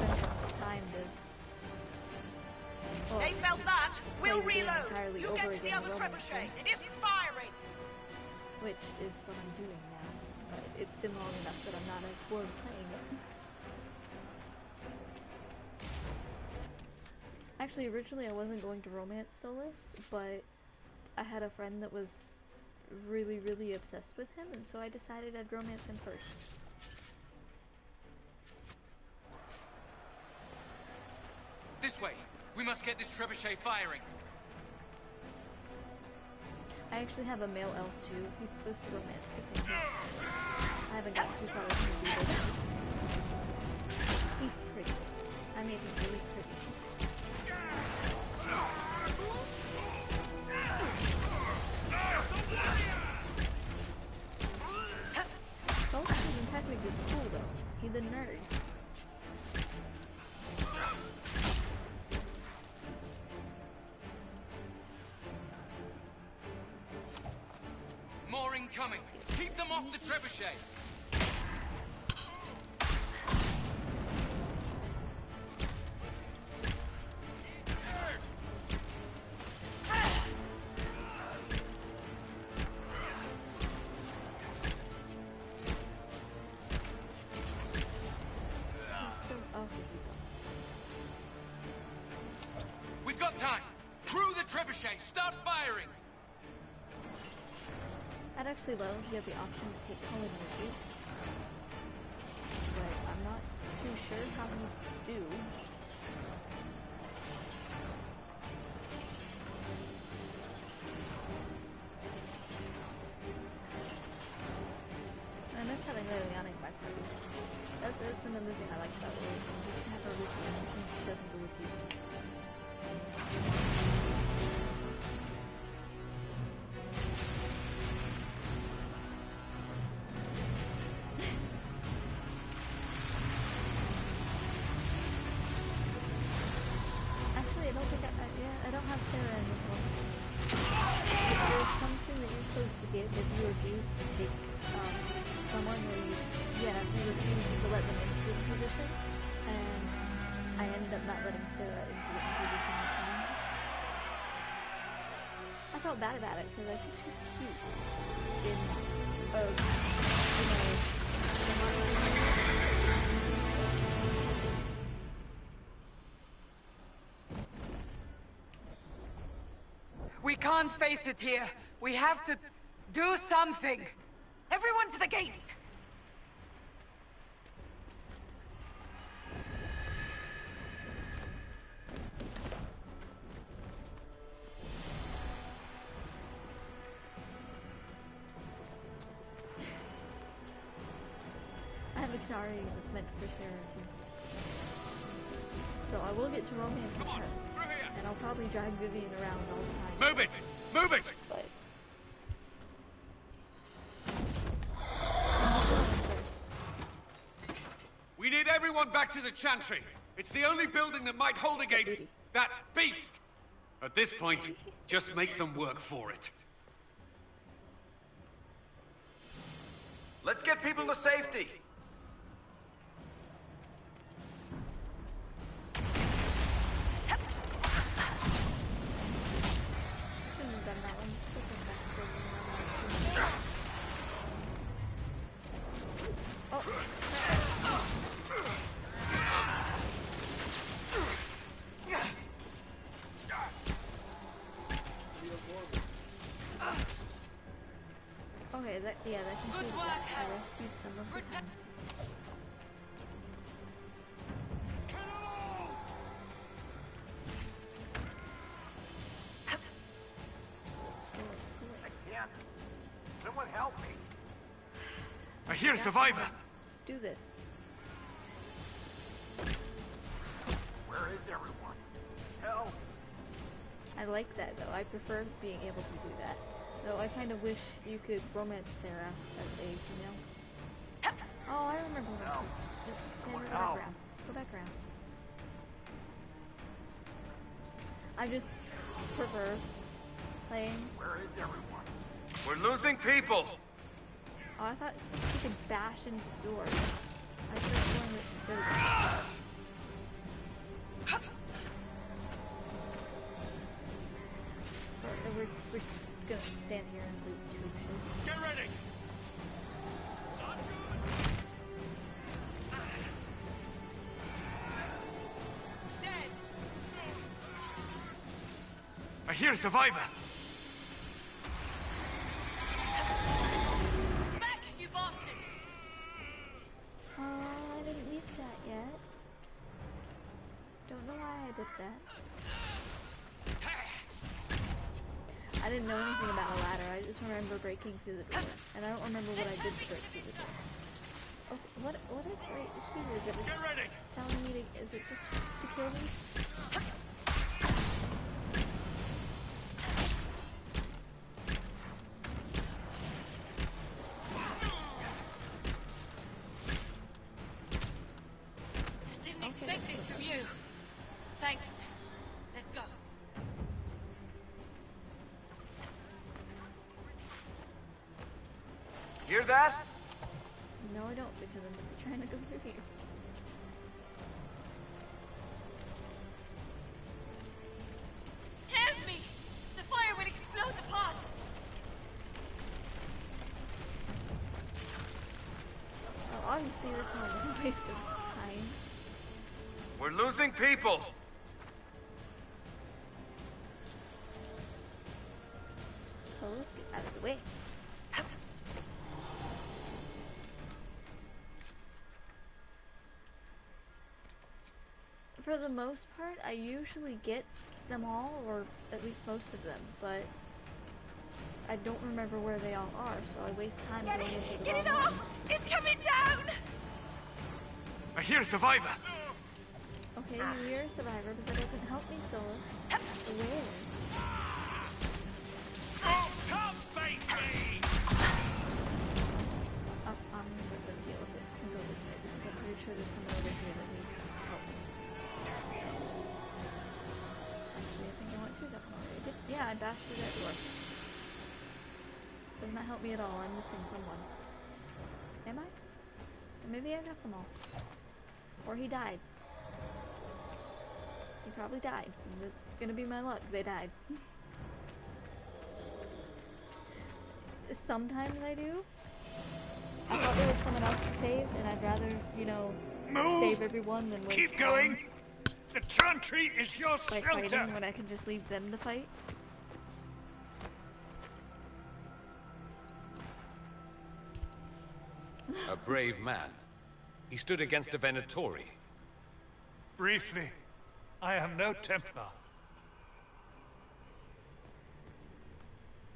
They felt that! We'll reload! You get to the other trebuchet! It isn't firing! Which is what I'm doing now, but it's been long enough that I'm not as bored playing it. Actually, originally I wasn't going to romance Solus, but I had a friend that was really, really obsessed with him, and so I decided I'd romance him first. This way! We must get this trebuchet firing! I actually have a male elf too. He's supposed to romance the same. I haven't gotten too far with him either. He's pretty. I made him really pretty. Solus isn't technically cool though. He's a nerd. More incoming! Keep them off the trebuchet! trebuchet! Start firing! I'd actually love if you have the option to take color energy, but I'm not too sure how you do. I miss having Liliana in my party. That's another thing I like about Lily. You can have her with you, and she doesn't go with you. Actually, I don't think I don't have Sarah in this one. There's something that you're supposed to give if you refuse to take someone where you refuse to let them into the position, and I ended up not letting Sarah into the position this time. I felt bad about it because I think she's cute in We can't face it here. We have to do something. Everyone to the gates! I have a Canary that's meant for Sarah too. So I will get to romance with her. And I'll probably drag Vivian around all the time. Move it! Move it! But we need everyone back to the Chantry. It's the only building that might hold against that beast. At this point, just make them work for it. Let's get people to safety. Okay, that concludes that. I rescued some of them. I can't. Someone help me. I hear a survivor. Do this. Where is everyone? Help. I like that though. I prefer being able to do that. Though I kind of wish you could romance Sarah as a female. Oh, I remember when stand in the background. Go background. I just prefer playing. Where is everyone? We're losing people. Oh, I thought you could bash into the door. I could have sworn that we're gonna stand here and loot too. Get ready! Dead! I hear a survivor! Back, you bastards! I didn't use that yet. Don't know why I did that. I didn't know anything about a ladder. I just remember breaking through the door, and I don't remember what I did to break through the door. Oh, what is right here that is telling me to? Is it just to kill me? Didn't expect this from you. Thanks. Let's go. Hear that? No, I don't, because I'm just trying to go through here. Help me! The fire will explode the pots! Oh, obviously this one is a waste of time. We're losing people. Solus, get out of the way. For the most part, I usually get them all, or at least most of them, but I don't remember where they all are, so I waste time going into the Get it off! It's coming down! I hear a survivor! Okay, you hear a survivor, but that doesn't help me, Solus. Where? Oh, come face me! I'm gonna deal with it. I'm going this way, because I'm pretty sure there's someone over here that needs help. Actually, I think I went through that one already. Yeah, I dashed through that door. Does not help me at all. I'm missing someone. Am I? Or maybe I got them all. Or he died. He probably died. That's gonna be my luck. They died. Sometimes I do. I thought there was someone else to save, and I'd rather, you know, save everyone than wait. Keep going! The chantry is your like shelter! fighting when I can just leave them to fight. A brave man. He stood against a Venatori. Briefly, I am no Templar.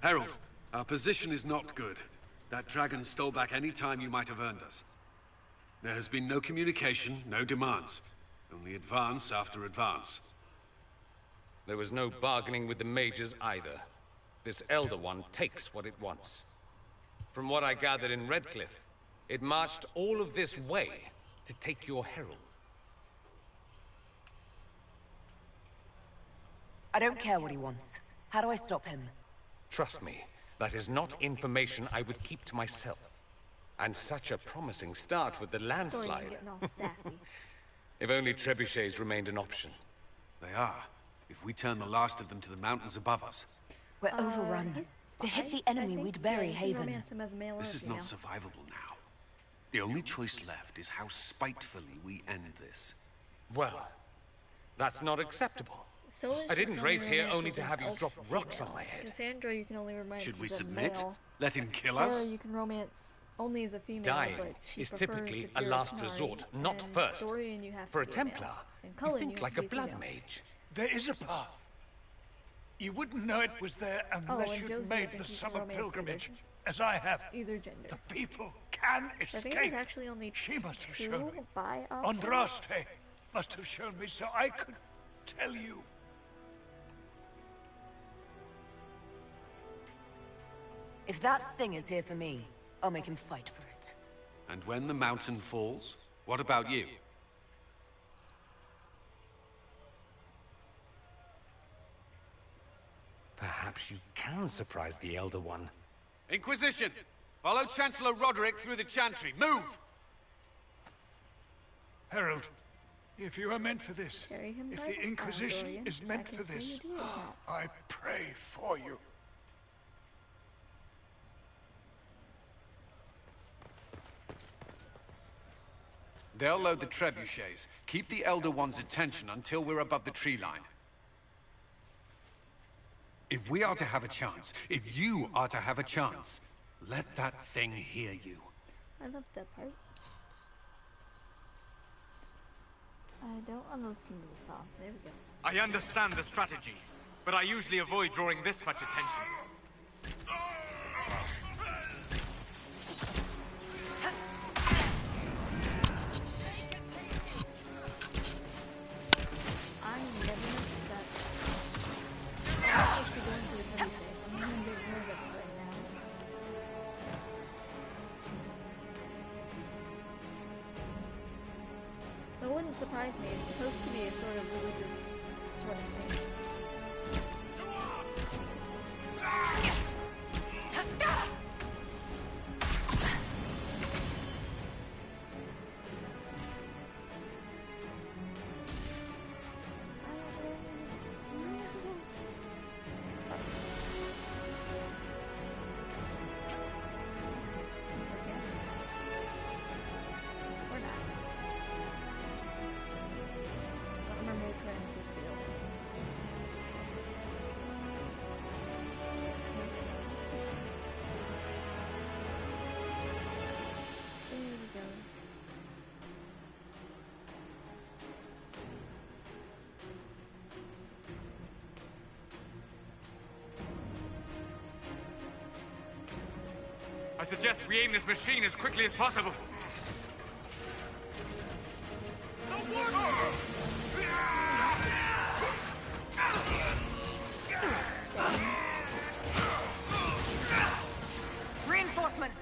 Herald, our position is not good. That dragon stole back any time you might have earned us. There has been no communication, no demands. Only advance after advance. There was no bargaining with the mages either. This Elder One takes what it wants. From what I gathered in Redcliffe, it marched all of this way to take your herald. I don't care what he wants. How do I stop him? Trust me, that is not information I would keep to myself. And such a promising start with the landslide. If only trebuchets remained an option. They are. If we turn the last of them to the mountains above us. We're overrun. To hit the enemy, we'd bury Haven. This is not survivable now. The only choice left is how spitefully we end this. Well, that's not acceptable. I didn't race here only to have you drop rocks on my head. Cassandra, you can only romance. Should we as a submit? male. Let him kill us? Sarah, you can romance only as a female. Dying but she is prefers typically if a you're last Tenari, resort, not and first. Dorian, you have For a to be male. Templar, And you Cullen, think have like to a be blood female. mage. There is a path. You wouldn't know it was there unless and you'd Josie, made I think the you can summer romance pilgrimage, either. as I have. Either gender. The people can I think escape. there's actually only She must have two shown me. by option. Andraste must have shown me so I could tell you. If that thing is here for me, I'll make him fight for it. And when the mountain falls, what about you? Perhaps you can surprise the Elder One. Inquisition! Follow Chancellor Roderick through the Chantry. Move! Herald, if you are meant for this, Carry him if by the the Inquisition Dorian. is I meant can for see this, you doing that. I pray for you. They'll load the trebuchets. Keep the Elder One's attention until we're above the tree line. If we are to have a chance, if you are to have a chance, let that thing hear you. I love that part. I don't want to listen to the song. There we go. I understand the strategy, but I usually avoid drawing this much attention. I never noticed that. I'm supposed to go into the trebuchet. I'm gonna get rid of it right now. It wouldn't surprise me. It's supposed to be a sort of religious sort of thing. Or not. I don't remember which one was the other one. I suggest we aim this machine as quickly as possible. Reinforcements!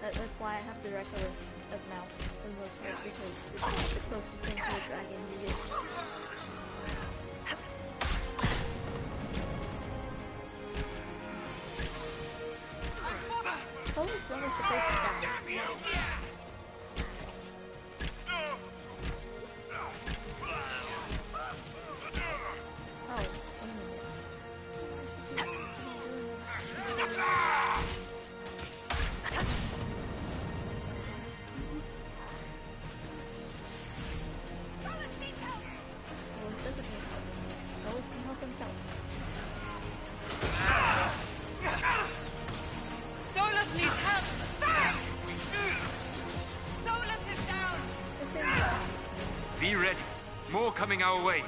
That's why I have the Reckless as mount for the most part, because it's the closest thing to a dragon you get. Oh, it's almost supposed to die. Be ready. More coming our way.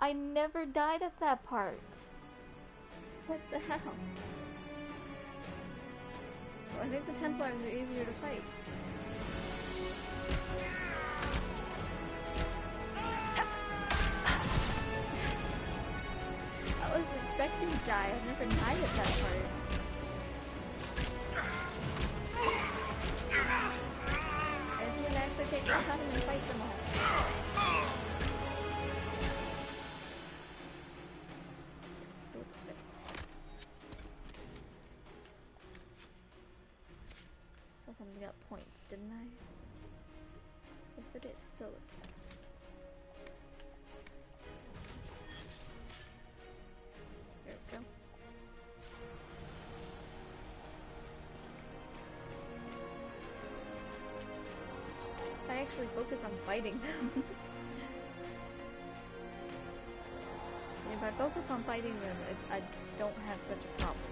I never died at that part. What the hell? Well, I think the Templars are easier to fight. I was expecting to die. I've never died at that part. I just gonna actually take my time and fight them all. Something got points, didn't I? Yes, it did. So there we go. I actually focus on fighting them. If I focus on fighting them, I don't have such a problem.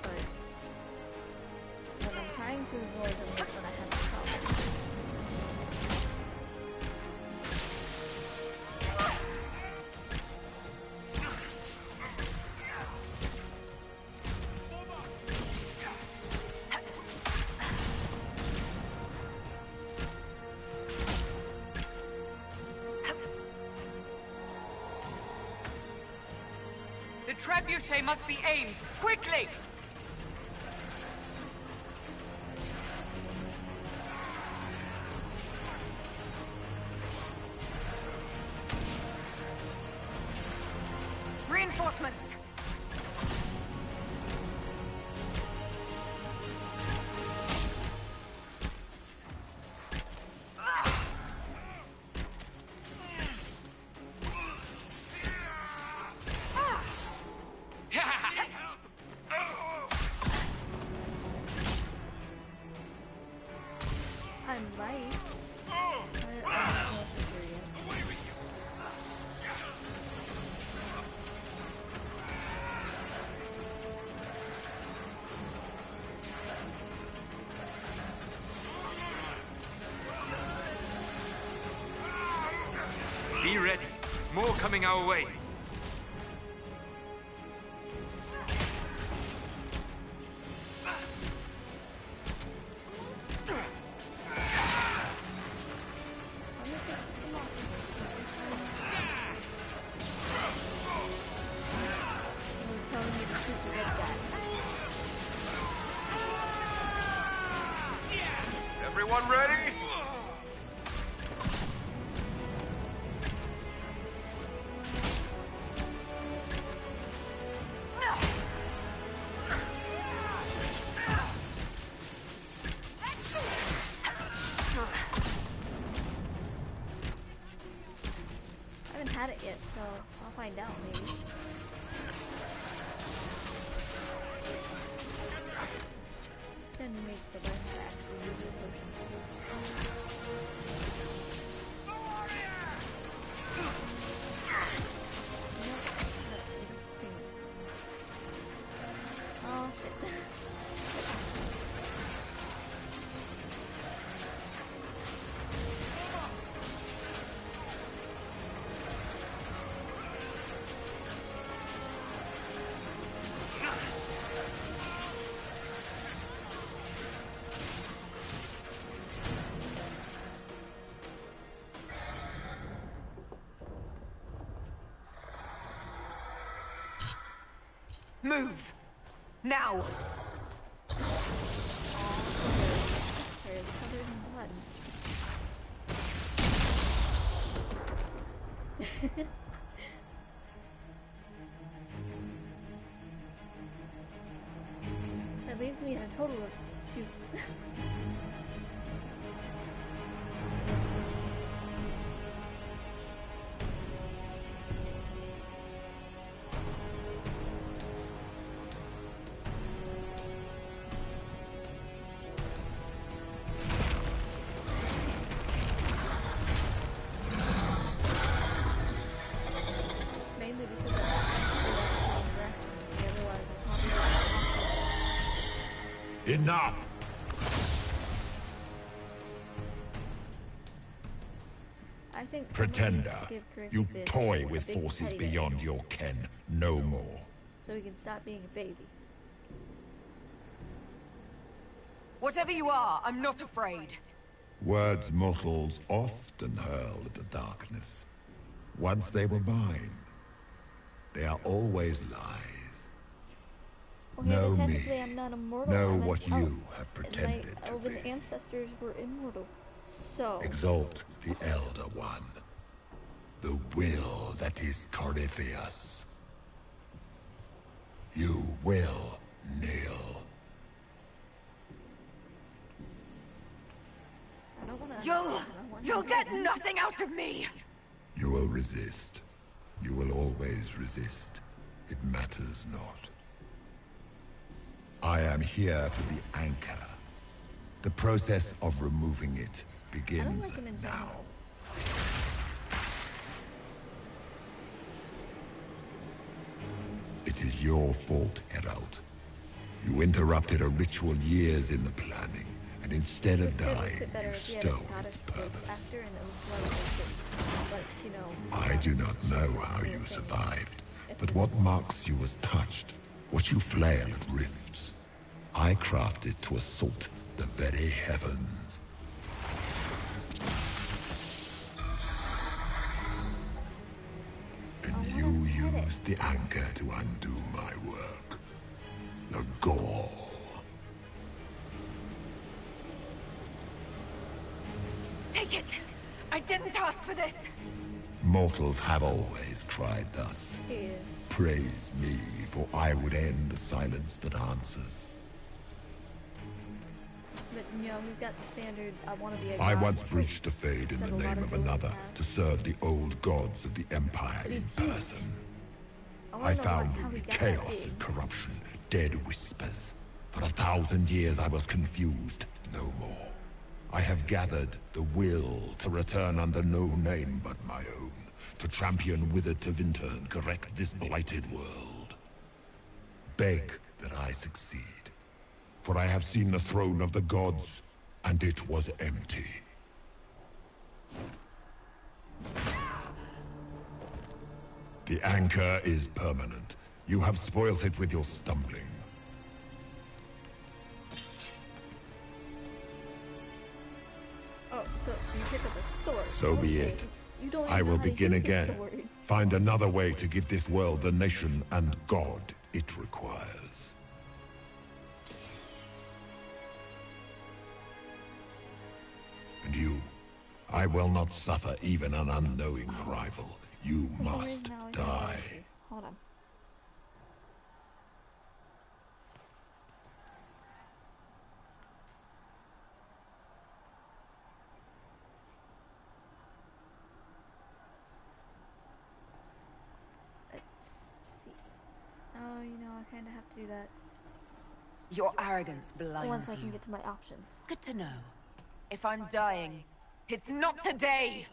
But when I'm trying to avoid them, that's when I have a problem. The trebuchet must be aimed, quickly! Reinforcements! I might. Be ready. More coming our way. Everyone ready? had it yet, so I'll find out maybe. Then makes the best to actually use the potion. Oh shit. Move! Now! It's covered in blood. That leaves me in a total of 2. Enough! I think Pretender, you toy with forces beyond your ken. No more. So we can stop being a baby. Whatever you are, I'm not afraid. Words mortals often hurl at the darkness. Once they were mine, they are always lies. Well, know yeah, me. I'm not immortal. Know what you have pretended my to elven be. ancestors were immortal. So Exalt the Elder One. The will that is Corypheus. You will kneel. You'll get nothing out of me! You will resist. You will always resist. It matters not. I am here for the anchor. The process of removing it begins now. It is your fault, Herald. You interrupted a ritual years in the planning, and instead of dying, you stole its purpose. I do not know how you survived, but what marks you as touched, what you flail at rifts, I crafted to assault the very heavens. And you used the anchor to undo my work. The gall. Take it! I didn't ask for this! Mortals have always cried thus. Yeah. Praise me, for I would end the silence that answers. But, you know, we've got the standard, I want to be a I god once breached the Fade in the name of another to serve the old gods of the Empire in person. I found only chaos and corruption, dead whispers. For 1,000 years I was confused, no more. I have gathered the will to return under no name but my own, to champion Withered to Winter and correct this blighted world. Beg that I succeed, for I have seen the throne of the gods, and it was empty. The anchor is permanent. You have spoilt it with your stumbling. Oh, so you pick up a sword. So be it. You don't I will begin again. Sword. Find another way to give this world the nation and God it requires. And you, I will not suffer even an unknowing rival. You must die. Hold on. kinda have to do that. Your arrogance blinds you. Once I can get to my options. Good to know. If I'm dying, it's not today!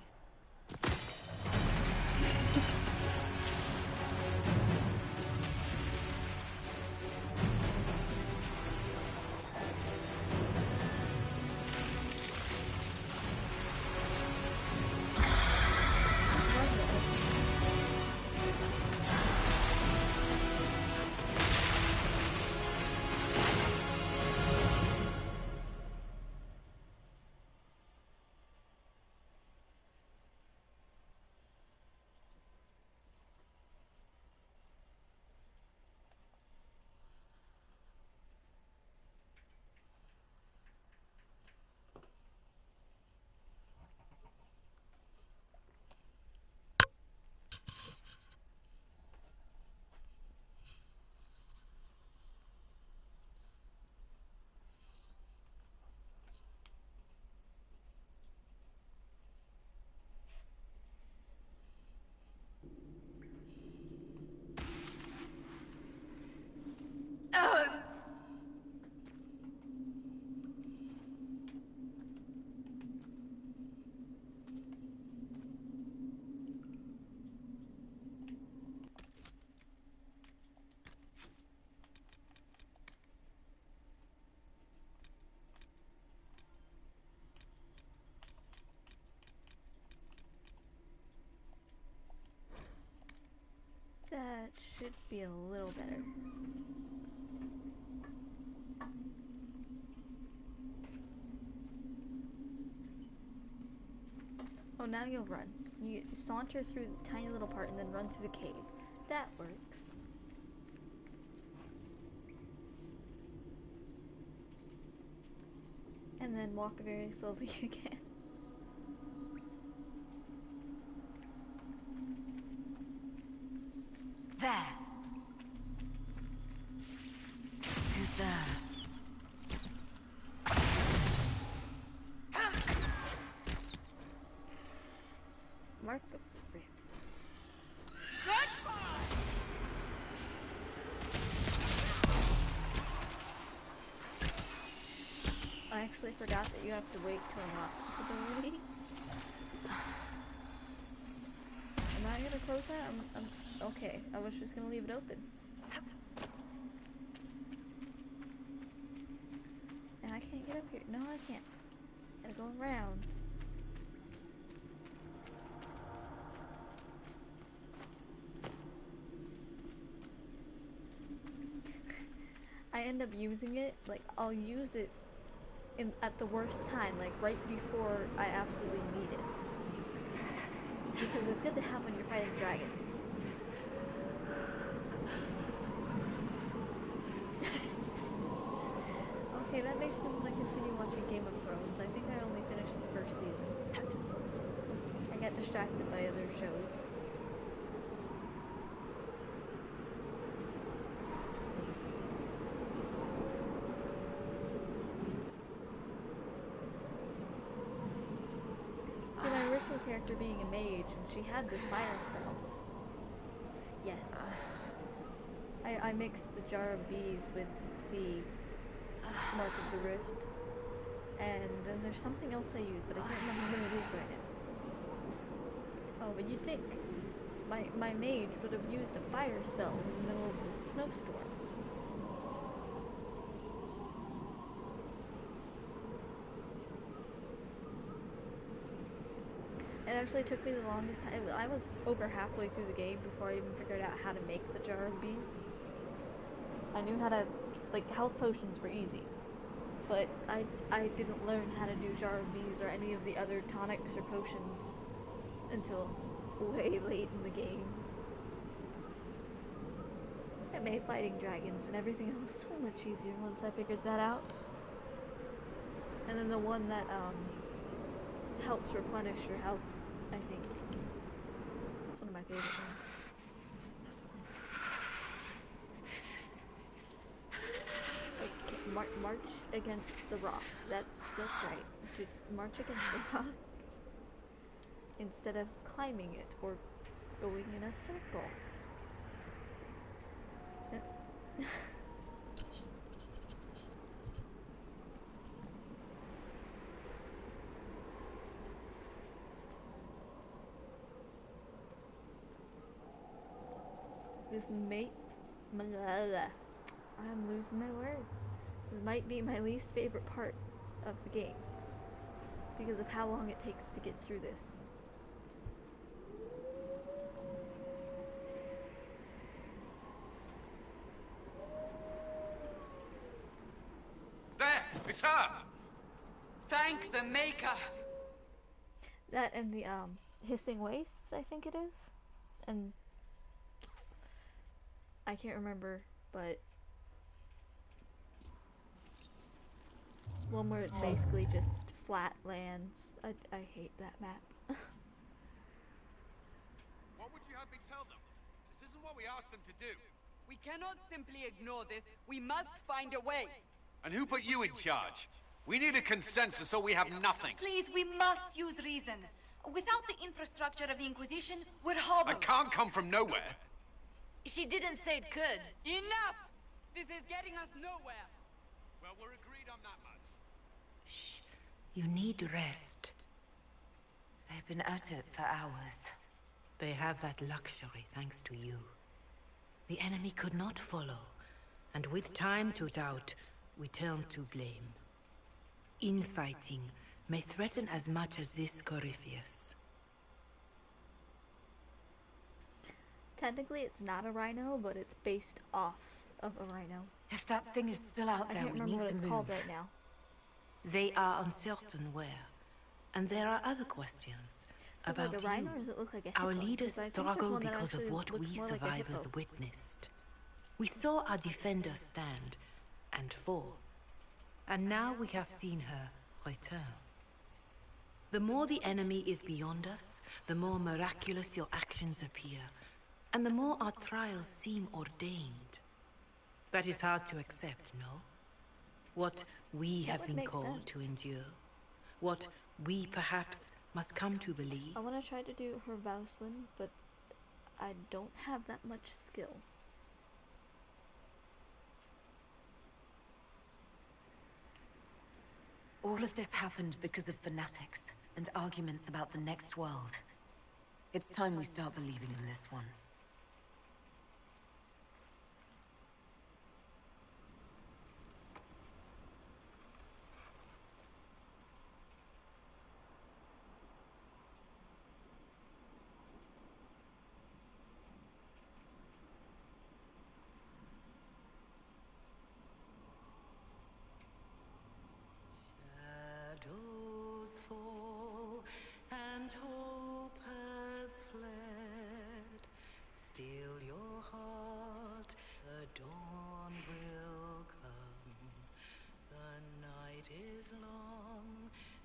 That should be a little better. Oh, now you'll run. You saunter through the tiny little part and then run through the cave. That works. And then walk very slowly again. There. Who's there? Mark the frick. I actually forgot that you have to wait to unlock this ability. Am I gonna close that? I'm okay. I was just gonna leave it open. And I can't get up here. No, I can't. Gotta go around. I end up using it, like, I'll use it at the worst time, like right before I absolutely need it. Because it's good to have when you're fighting dragons. Okay, that makes me want to continue watching Game of Thrones. I think I only finished the first season. I got distracted by other shows. Character being a mage, and she had this fire spell. Yes. I mixed the jar of bees with the Mark of the Rift, and then there's something else I use, but I can't remember what it is right now. Oh, but you'd think my mage would have used a fire spell in the middle of the snowstorm. It actually took me the longest time. I was over halfway through the game before I even figured out how to make the jar of bees. I knew how to, like, health potions were easy, but I didn't learn how to do jar of bees or any of the other tonics or potions until way late in the game. It made fighting dragons and everything else so much easier once I figured that out. And then the one that helps replenish your health, I think. It's one of my favorite ones. Like, march against the rock. That's right. To march against the rock instead of climbing it or going in a circle. This I'm losing my words. This might be my least favorite part of the game because of how long it takes to get through this. There! It's her! Thank the Maker! That and the hissing wastes, I think it is. And I can't remember, but one where it's basically just flat lands. I hate that map. What would you have me tell them? This isn't what we asked them to do. We cannot simply ignore this. We must find a way. And who put you in charge? We need a consensus or we have nothing. Please, we must use reason. Without the infrastructure of the Inquisition, we're hobbled. I can't come from nowhere. She didn't say it could. Enough! This is getting us nowhere. Well, we're agreed on that much. Shh. You need rest. They've been at it for hours. They have that luxury thanks to you. The enemy could not follow, and with time to doubt, we turn to blame. Infighting may threaten as much as this Corypheus. Technically, it's not a rhino, but it's based off of a rhino. If that thing is still out there, we need to move. I can't remember what it's called right now. They are uncertain where, and there are other questions about like a rhino, or does it look like a Our hippo? leaders struggle because of what we survivors witnessed. We saw our defenders stand and fall, and now we have seen her return. The more the enemy is beyond us, the more miraculous your actions appear, and the more our trials seem ordained. That is hard to accept, no? What we have been called to endure, what we perhaps must come to believe. I want to try to do her Valslin, but I don't have that much skill. All of this happened because of fanatics and arguments about the next world. It's time we start believing in this one.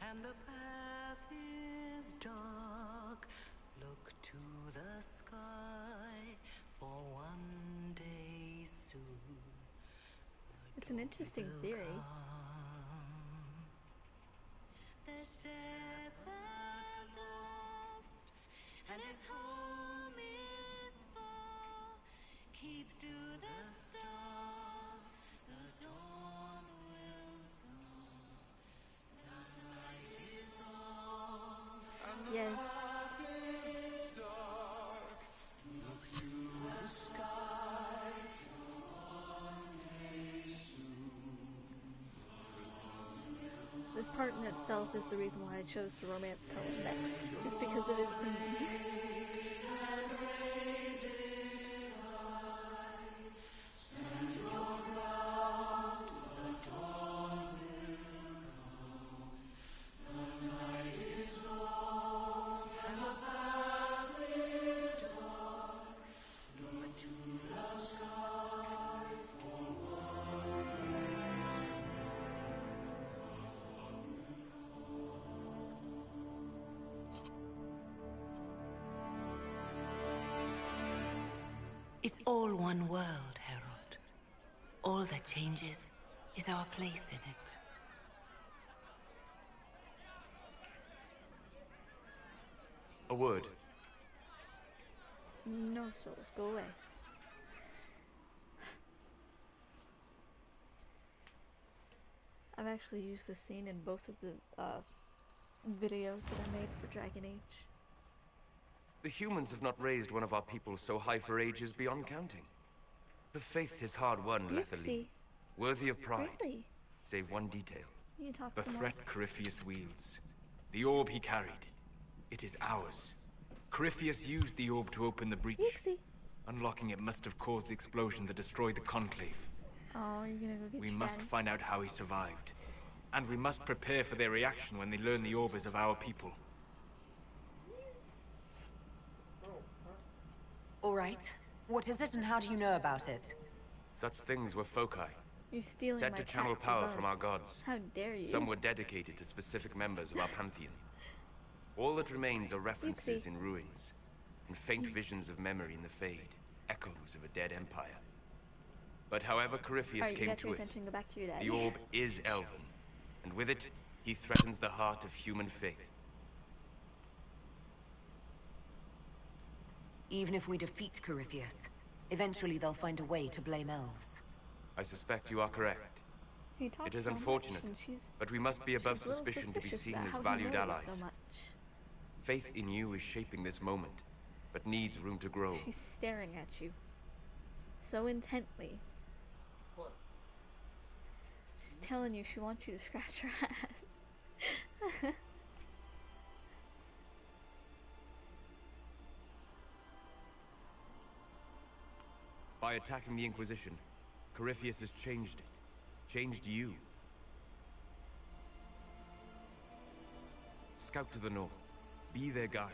And the path is dark. Look to the sky for one day soon. It's an interesting theory. The shepherd lost, and his home is far. Keep to the stars, the dawn will come. The night is long, and the path is dark. Look to the sky for one day soon. This part in itself is the reason why I chose to romance Cullen next, just because it is singing. It's all one world, Herald. All that changes is our place in it. A word. No souls, go away. I've actually used this scene in both of the videos that I made for Dragon Age. The humans have not raised one of our people so high for ages beyond counting. Her faith is hard-won, Lethalie. Worthy of pride. Really? Save one detail. You talk The threat Corypheus wields. The orb he carried. It is ours. Corypheus used the orb to open the breach. Unlocking it must have caused the explosion that destroyed the Conclave. Oh, you're gonna go get We must find out how he survived. And we must prepare for their reaction when they learn the orb is of our people. All right. What is it and how do you know about it? Such things were foci. You're stealing Set my to channel pack power above. from our gods. How dare you? Some were dedicated to specific members of our pantheon. All that remains are references in ruins, and faint visions of memory in the fade, echoes of a dead empire. But however Corypheus came to it, the orb is elven, and with it, he threatens the heart of human faith. Even if we defeat Corypheus, eventually they'll find a way to blame elves. I suspect you are correct. It is unfortunate, but we must be above suspicion to be seen as valued allies. Faith in you is shaping this moment, but needs room to grow. She's staring at you so intently. She's telling you she wants you to scratch her ass. By attacking the Inquisition, Corypheus has changed it. Changed you. Scout to the north. Be their guide.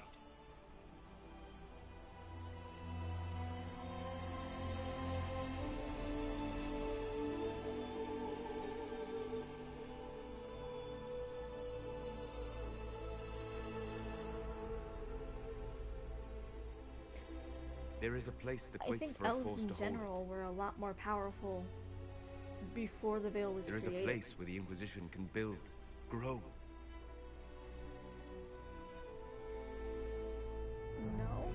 There is a place that waits for a force to hold it. I think elves in general were a lot more powerful before the Veil was created. There is a place where the Inquisition can build, grow. No.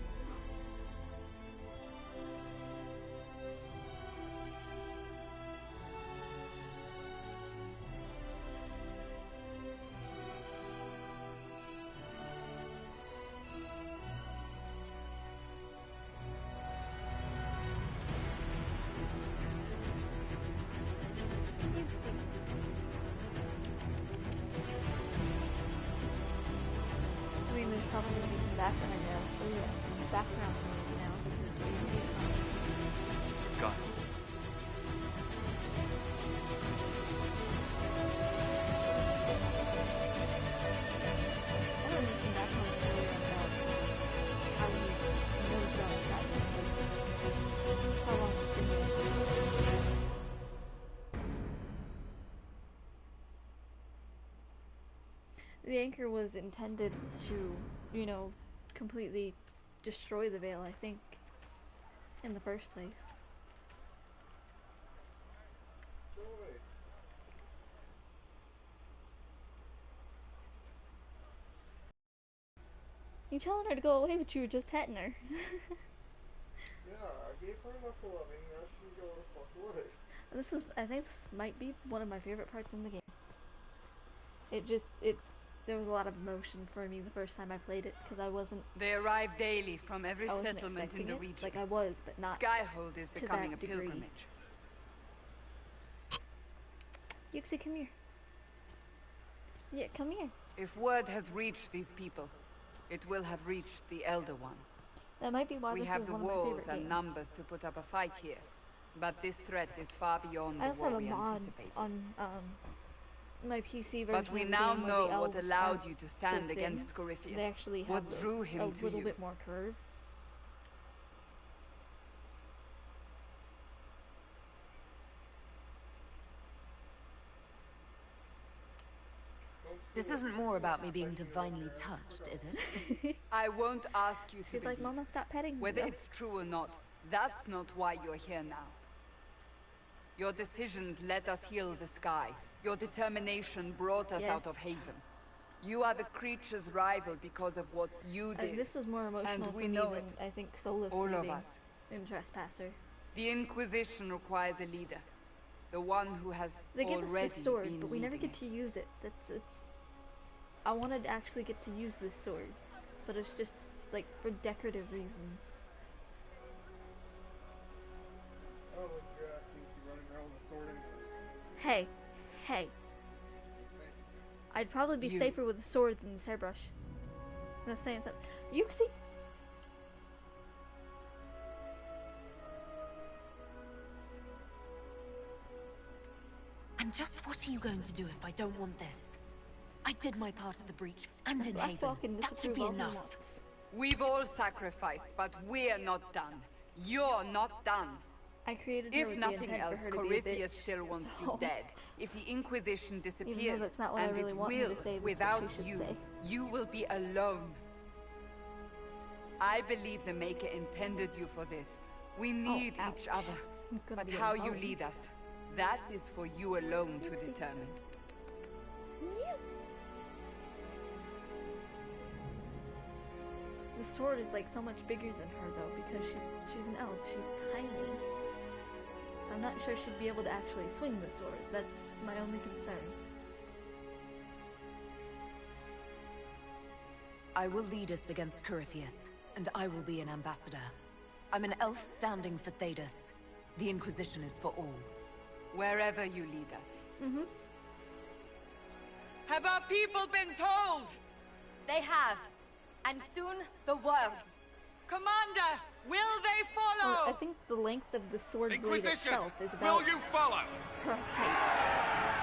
Probably going to be some background noise now. Scott. I don't need some background story about how you know about that. How long it's been used. The anchor was intended to, you know, completely destroy the Veil, I think, in the first place. You telling her to go away, but you were just petting her. Yeah, I gave her enough loving, now she can go the fuck away. I think this might be one of my favorite parts in the game. There was a lot of emotion for me the first time I played it, because I wasn't... They arrive daily from every settlement in the region. Like I was, but not Skyhold is becoming a pilgrimage. Yuxi, come here. Yeah, come here. If word has reached these people, it will have reached the Elder One. That might be why we have the walls and numbers to put up a fight here, but this threat is far beyond what we anticipated. On my PC version. But we now know what allowed you to stand against Corypheus. They actually have what drew him to you. A little bit more curve. This isn't more about me being divinely touched, is it? I won't ask you to She's like, Mama, stop petting me. Whether it's true or not, that's not why you're here now. Your decisions let us heal the sky. Your determination brought us out of Haven. You are the creature's rival because of what you did. This was more emotional for me than I think Solus all of us. In Trespasser. The Inquisition requires a leader. The one who has they give already us the sword, been but we never leading get to use it. I wanted to actually get to use this sword, but it's just like for decorative reasons. Oh my god, I think you're running around with a sword anyways. Hey. I'd probably be safer with a sword than this hairbrush. I'm not saying something. You see? And just what are you going to do if I don't want this? I did my part at the breach and in Haven. That should be enough. We've all sacrificed, but we're not done. You're not done. I created her if with nothing the else, for her to be a Corypheus bitch, still wants so. you dead. If the Inquisition disappears, that's not what and I really it want her will, to say, without what she you, should say. you will be alone. I believe the Maker intended you for this. We need each other. But how you lead us, that is for you alone to determine. The sword is like so much bigger than her though, because she's an elf. She's tiny. I'm not sure she'd be able to actually swing the sword. That's my only concern. I will lead us against Corypheus, and I will be an ambassador. I'm an elf standing for Thedas. The Inquisition is for all. Wherever you lead us. Have our people been told? They have. And soon, the world. Commander, will they follow? Well, I think the length of the sword blade itself is about... Will you follow? ...her height.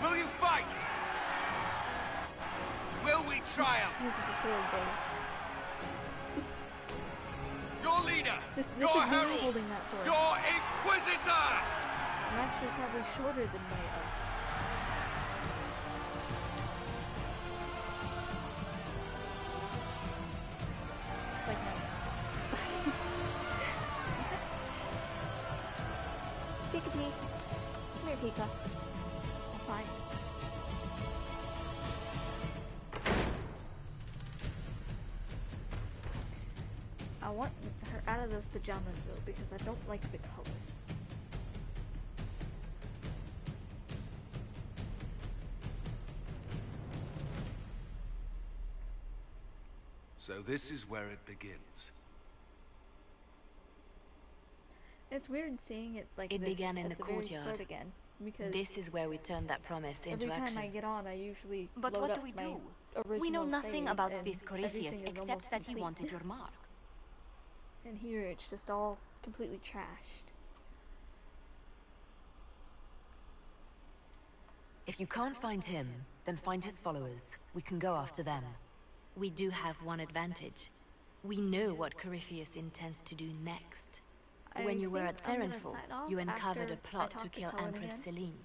Will you fight? Will we triumph? This is the sword blade. Your leader, this your is herald, me holding that sword. your inquisitor! I'm actually probably shorter than my elf. Like no. Peek at me. Come here, Pika. I'm fine. I want her out of those pajamas though, because I don't like the color. So this is where it begins. It's weird seeing it like it this began in at the very courtyard start again, because this is where we turned that promise into every action. time I get on, I usually But load what up do we my do? original We know nothing save, about and this Corypheus everything is except almost that he complete. wanted your mark. And here it's just all completely trashed. If you can't find him, then find his followers. We can go after them. We do have one advantage. We know what Corypheus intends to do next. When you were at Therenfall, you uncovered a plot to kill Empress Celine.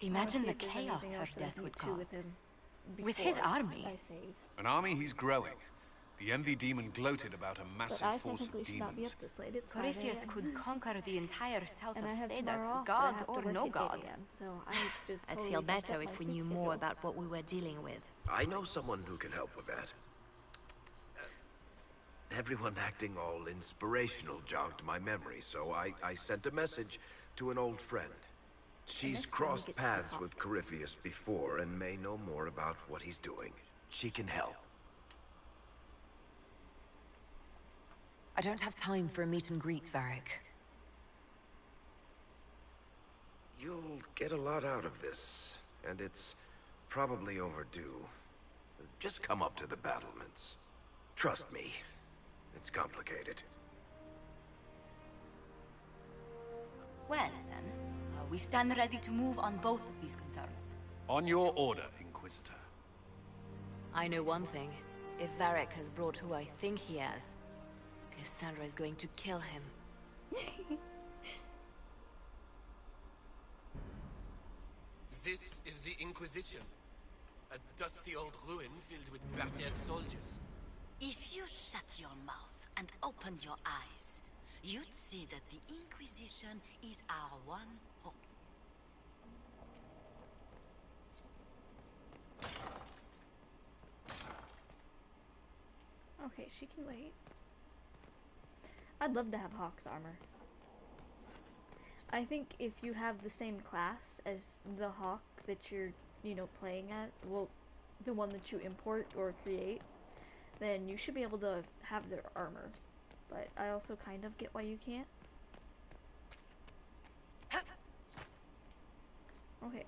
Imagine the chaos her death would cause. With his army. An army he's growing. The MV demon gloated about a massive force of demons. Corypheus could conquer the entire south of Thedas, god or no god. I'd feel better if we knew more about what we were dealing with. I know someone who can help with that. Everyone acting all inspirational jogged my memory, so I sent a message to an old friend. She's crossed paths with Corypheus before and may know more about what he's doing. She can help. I don't have time for a meet and greet, Varric. You'll get a lot out of this, and it's probably overdue. Just come up to the battlements. Trust me, it's complicated. Well, then, we stand ready to move on both of these concerns. On your order, Inquisitor. I know one thing. If Varric has brought who I think he has, Cassandra is going to kill him. This is the Inquisition. A dusty old ruin filled with battered soldiers. If you shut your mouth and open your eyes, you'd see that the Inquisition is our one hope. Okay, she can wait. I'd love to have Hawk's armor. I think if you have the same class as the Hawk that you're, you know, playing at, well, the one that you import or create, then you should be able to have their armor. But I also kind of get why you can't. Okay.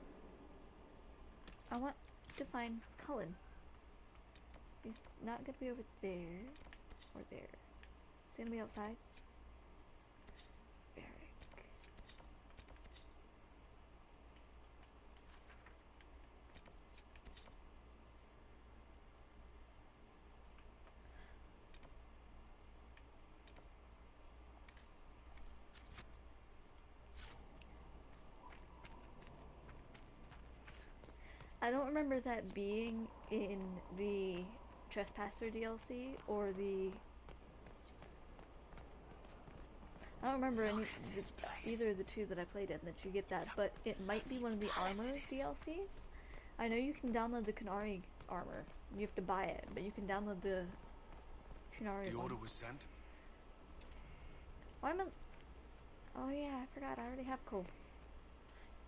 I want to find Cullen. He's not gonna be over there or there. He's gonna be outside. Barrack. I don't remember that being in the Trespasser DLC or the... I don't remember either of the two that I played in that you get that, but it might be one of the armor DLCs. I know you can download the Kunari armor. You have to buy it, but you can download the Kunari The one. order was sent? Why am I... Oh yeah, I forgot. I already have Cole.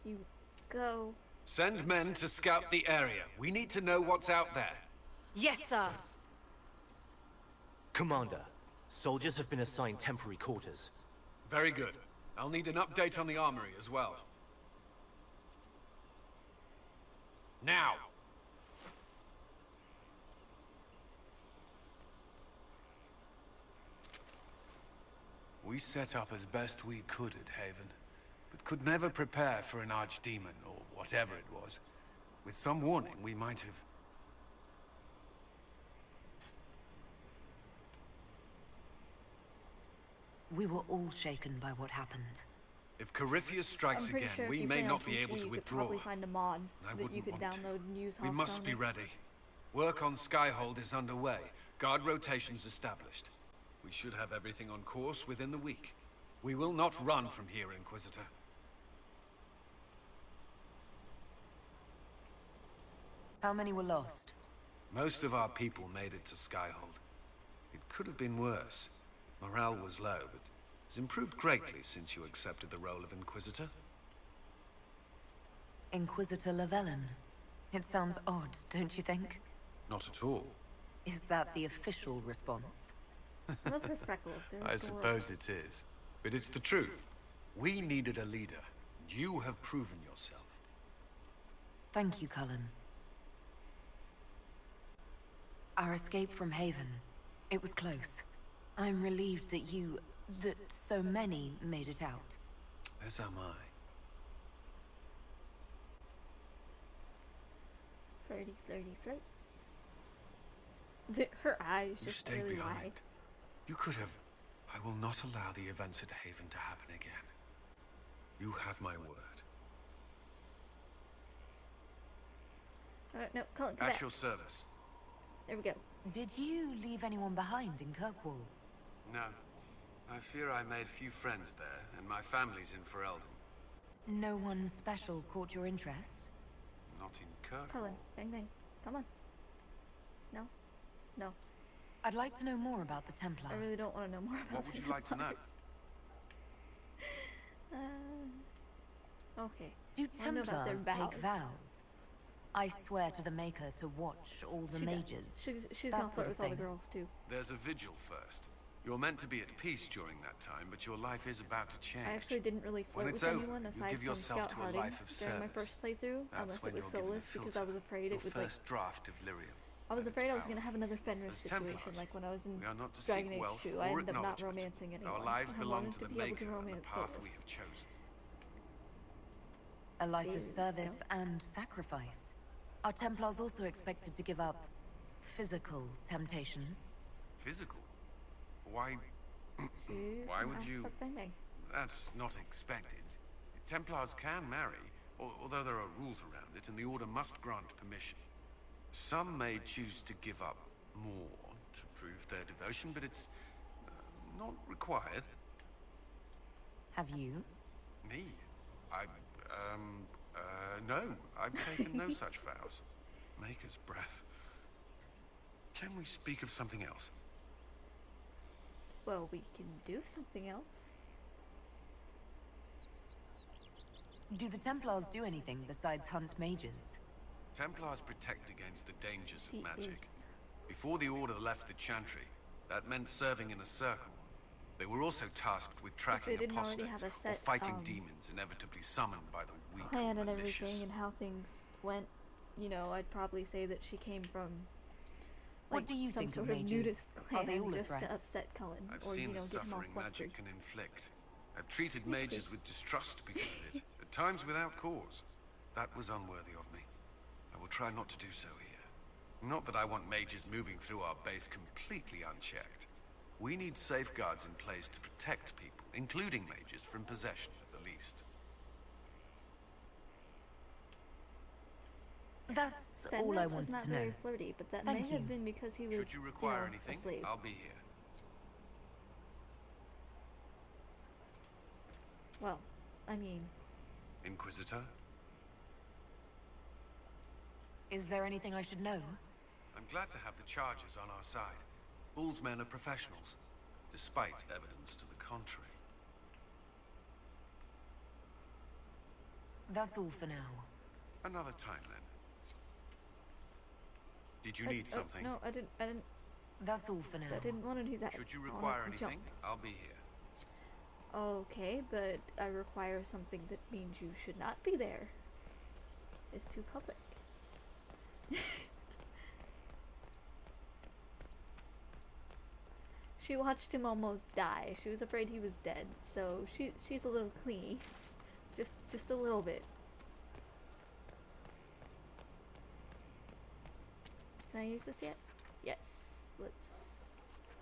You go. Send men to scout the area. We need to know what's out there. Yes, sir. Commander, soldiers have been assigned temporary quarters. Very good. I'll need an update on the armory as well. Now! We set up as best we could at Haven, but could never prepare for an archdemon, or whatever it was. With some warning, we might have... We were all shaken by what happened. If Corypheus strikes again, sure we may not be able to withdraw. You could probably find a mod I that you could download and use. We must be ready. Work on Skyhold is underway. Guard rotations established. We should have everything on course within the week. We will not run from here, Inquisitor. How many were lost? Most of our people made it to Skyhold. It could have been worse. Morale was low, but it's improved greatly since you accepted the role of Inquisitor. Inquisitor Llewellyn. It sounds odd, don't you think? Not at all. Is that the official response? I love her freckles. I suppose it is. But it's the truth. We needed a leader. You have proven yourself. Thank you, Cullen. Our escape from Haven. It was close. I'm relieved that that so many made it out. As am I. Flirty, flirty, flirt. Her eyes just stayed really behind. wide. You could have... I will not allow the events at Haven to happen again. You have my word. No, Cullen, At your service. There we go. Did you leave anyone behind in Kirkwall? No. I fear I made few friends there, and my family's in Ferelden. No one special caught your interest? Not in Kirkwall. Cullen, bang bang. Come on. No. No. I'd like to know more about the Templars. I really don't want to know more about What would you like to know? Okay. Do Templars take vows? I swear to the Maker to watch all the mages. She's gonna flirt with all the girls too. There's a vigil first. You're meant to be at peace during that time, but your life is about to change. I actually didn't really flirt with anyone aside from Scout Harding during my first playthrough, unless it was soulless, because I was afraid it would first draft of Lyrium. I was afraid I was going to have another Fenris situation, like when I was in Dragon Age 2. I ended up not romancing anyone. Our lives belong to the Maker and the path we have chosen. A life of service and sacrifice. Are Templars also expected to give up physical temptations? Physical? Why... Why would you... That's not expected. Templars can marry, although there are rules around it, and the Order must grant permission. Some may choose to give up more to prove their devotion, but it's not required. Have you? Me? No. I've taken no such vows. Maker's breath. Can we speak of something else? Well, we can do something else. Do the Templars do anything besides hunt mages? Templars protect against the dangers of magic. Before the Order left the Chantry, that meant serving in a circle. They were also tasked with tracking apostates or fighting demons inevitably summoned by the weak plan or and malicious. everything and how things went. You know, I'd probably say that she came from like what do you some think sort of of nudist clan Are they all just a threat? to upset Cullen I've or seen you know the get him all suffering flustered. magic can inflict. I've treated mages with distrust because of it, at times without cause. That was unworthy of me. I will try not to do so here. Not that I want mages moving through our base completely unchecked. We need safeguards in place to protect people, including mages, from possession at the least. That's all I wanted to know. Very flirty, but that Thank may have been because he was. Should you require know, anything, a slave. I'll be here. Well, I mean... Inquisitor? Is there anything I should know? I'm glad to have the Chargers on our side. Bull's men are professionals, despite evidence to the contrary. That's all for now. Another time, then. Did you need something? No, I didn't. That's all for now. I didn't want to do that. Should you require anything, I'll be here. Okay, but I require something that means you should not be there. It's too public. She watched him almost die. She was afraid he was dead, so she's a little clingy. Just a little bit. Can I use this yet? Yes.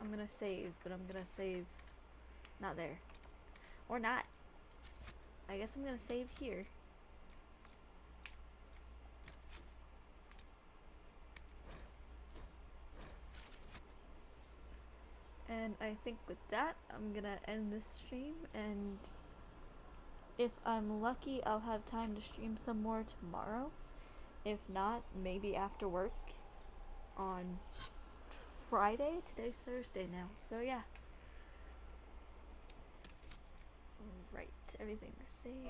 I'm gonna save, but I'm gonna save not there. Or not. I guess I'm gonna save here. And I think with that, I'm gonna end this stream, and if I'm lucky, I'll have time to stream some more tomorrow. If not, maybe after work on Friday. Today's Thursday now, so yeah. Right, everything was saved.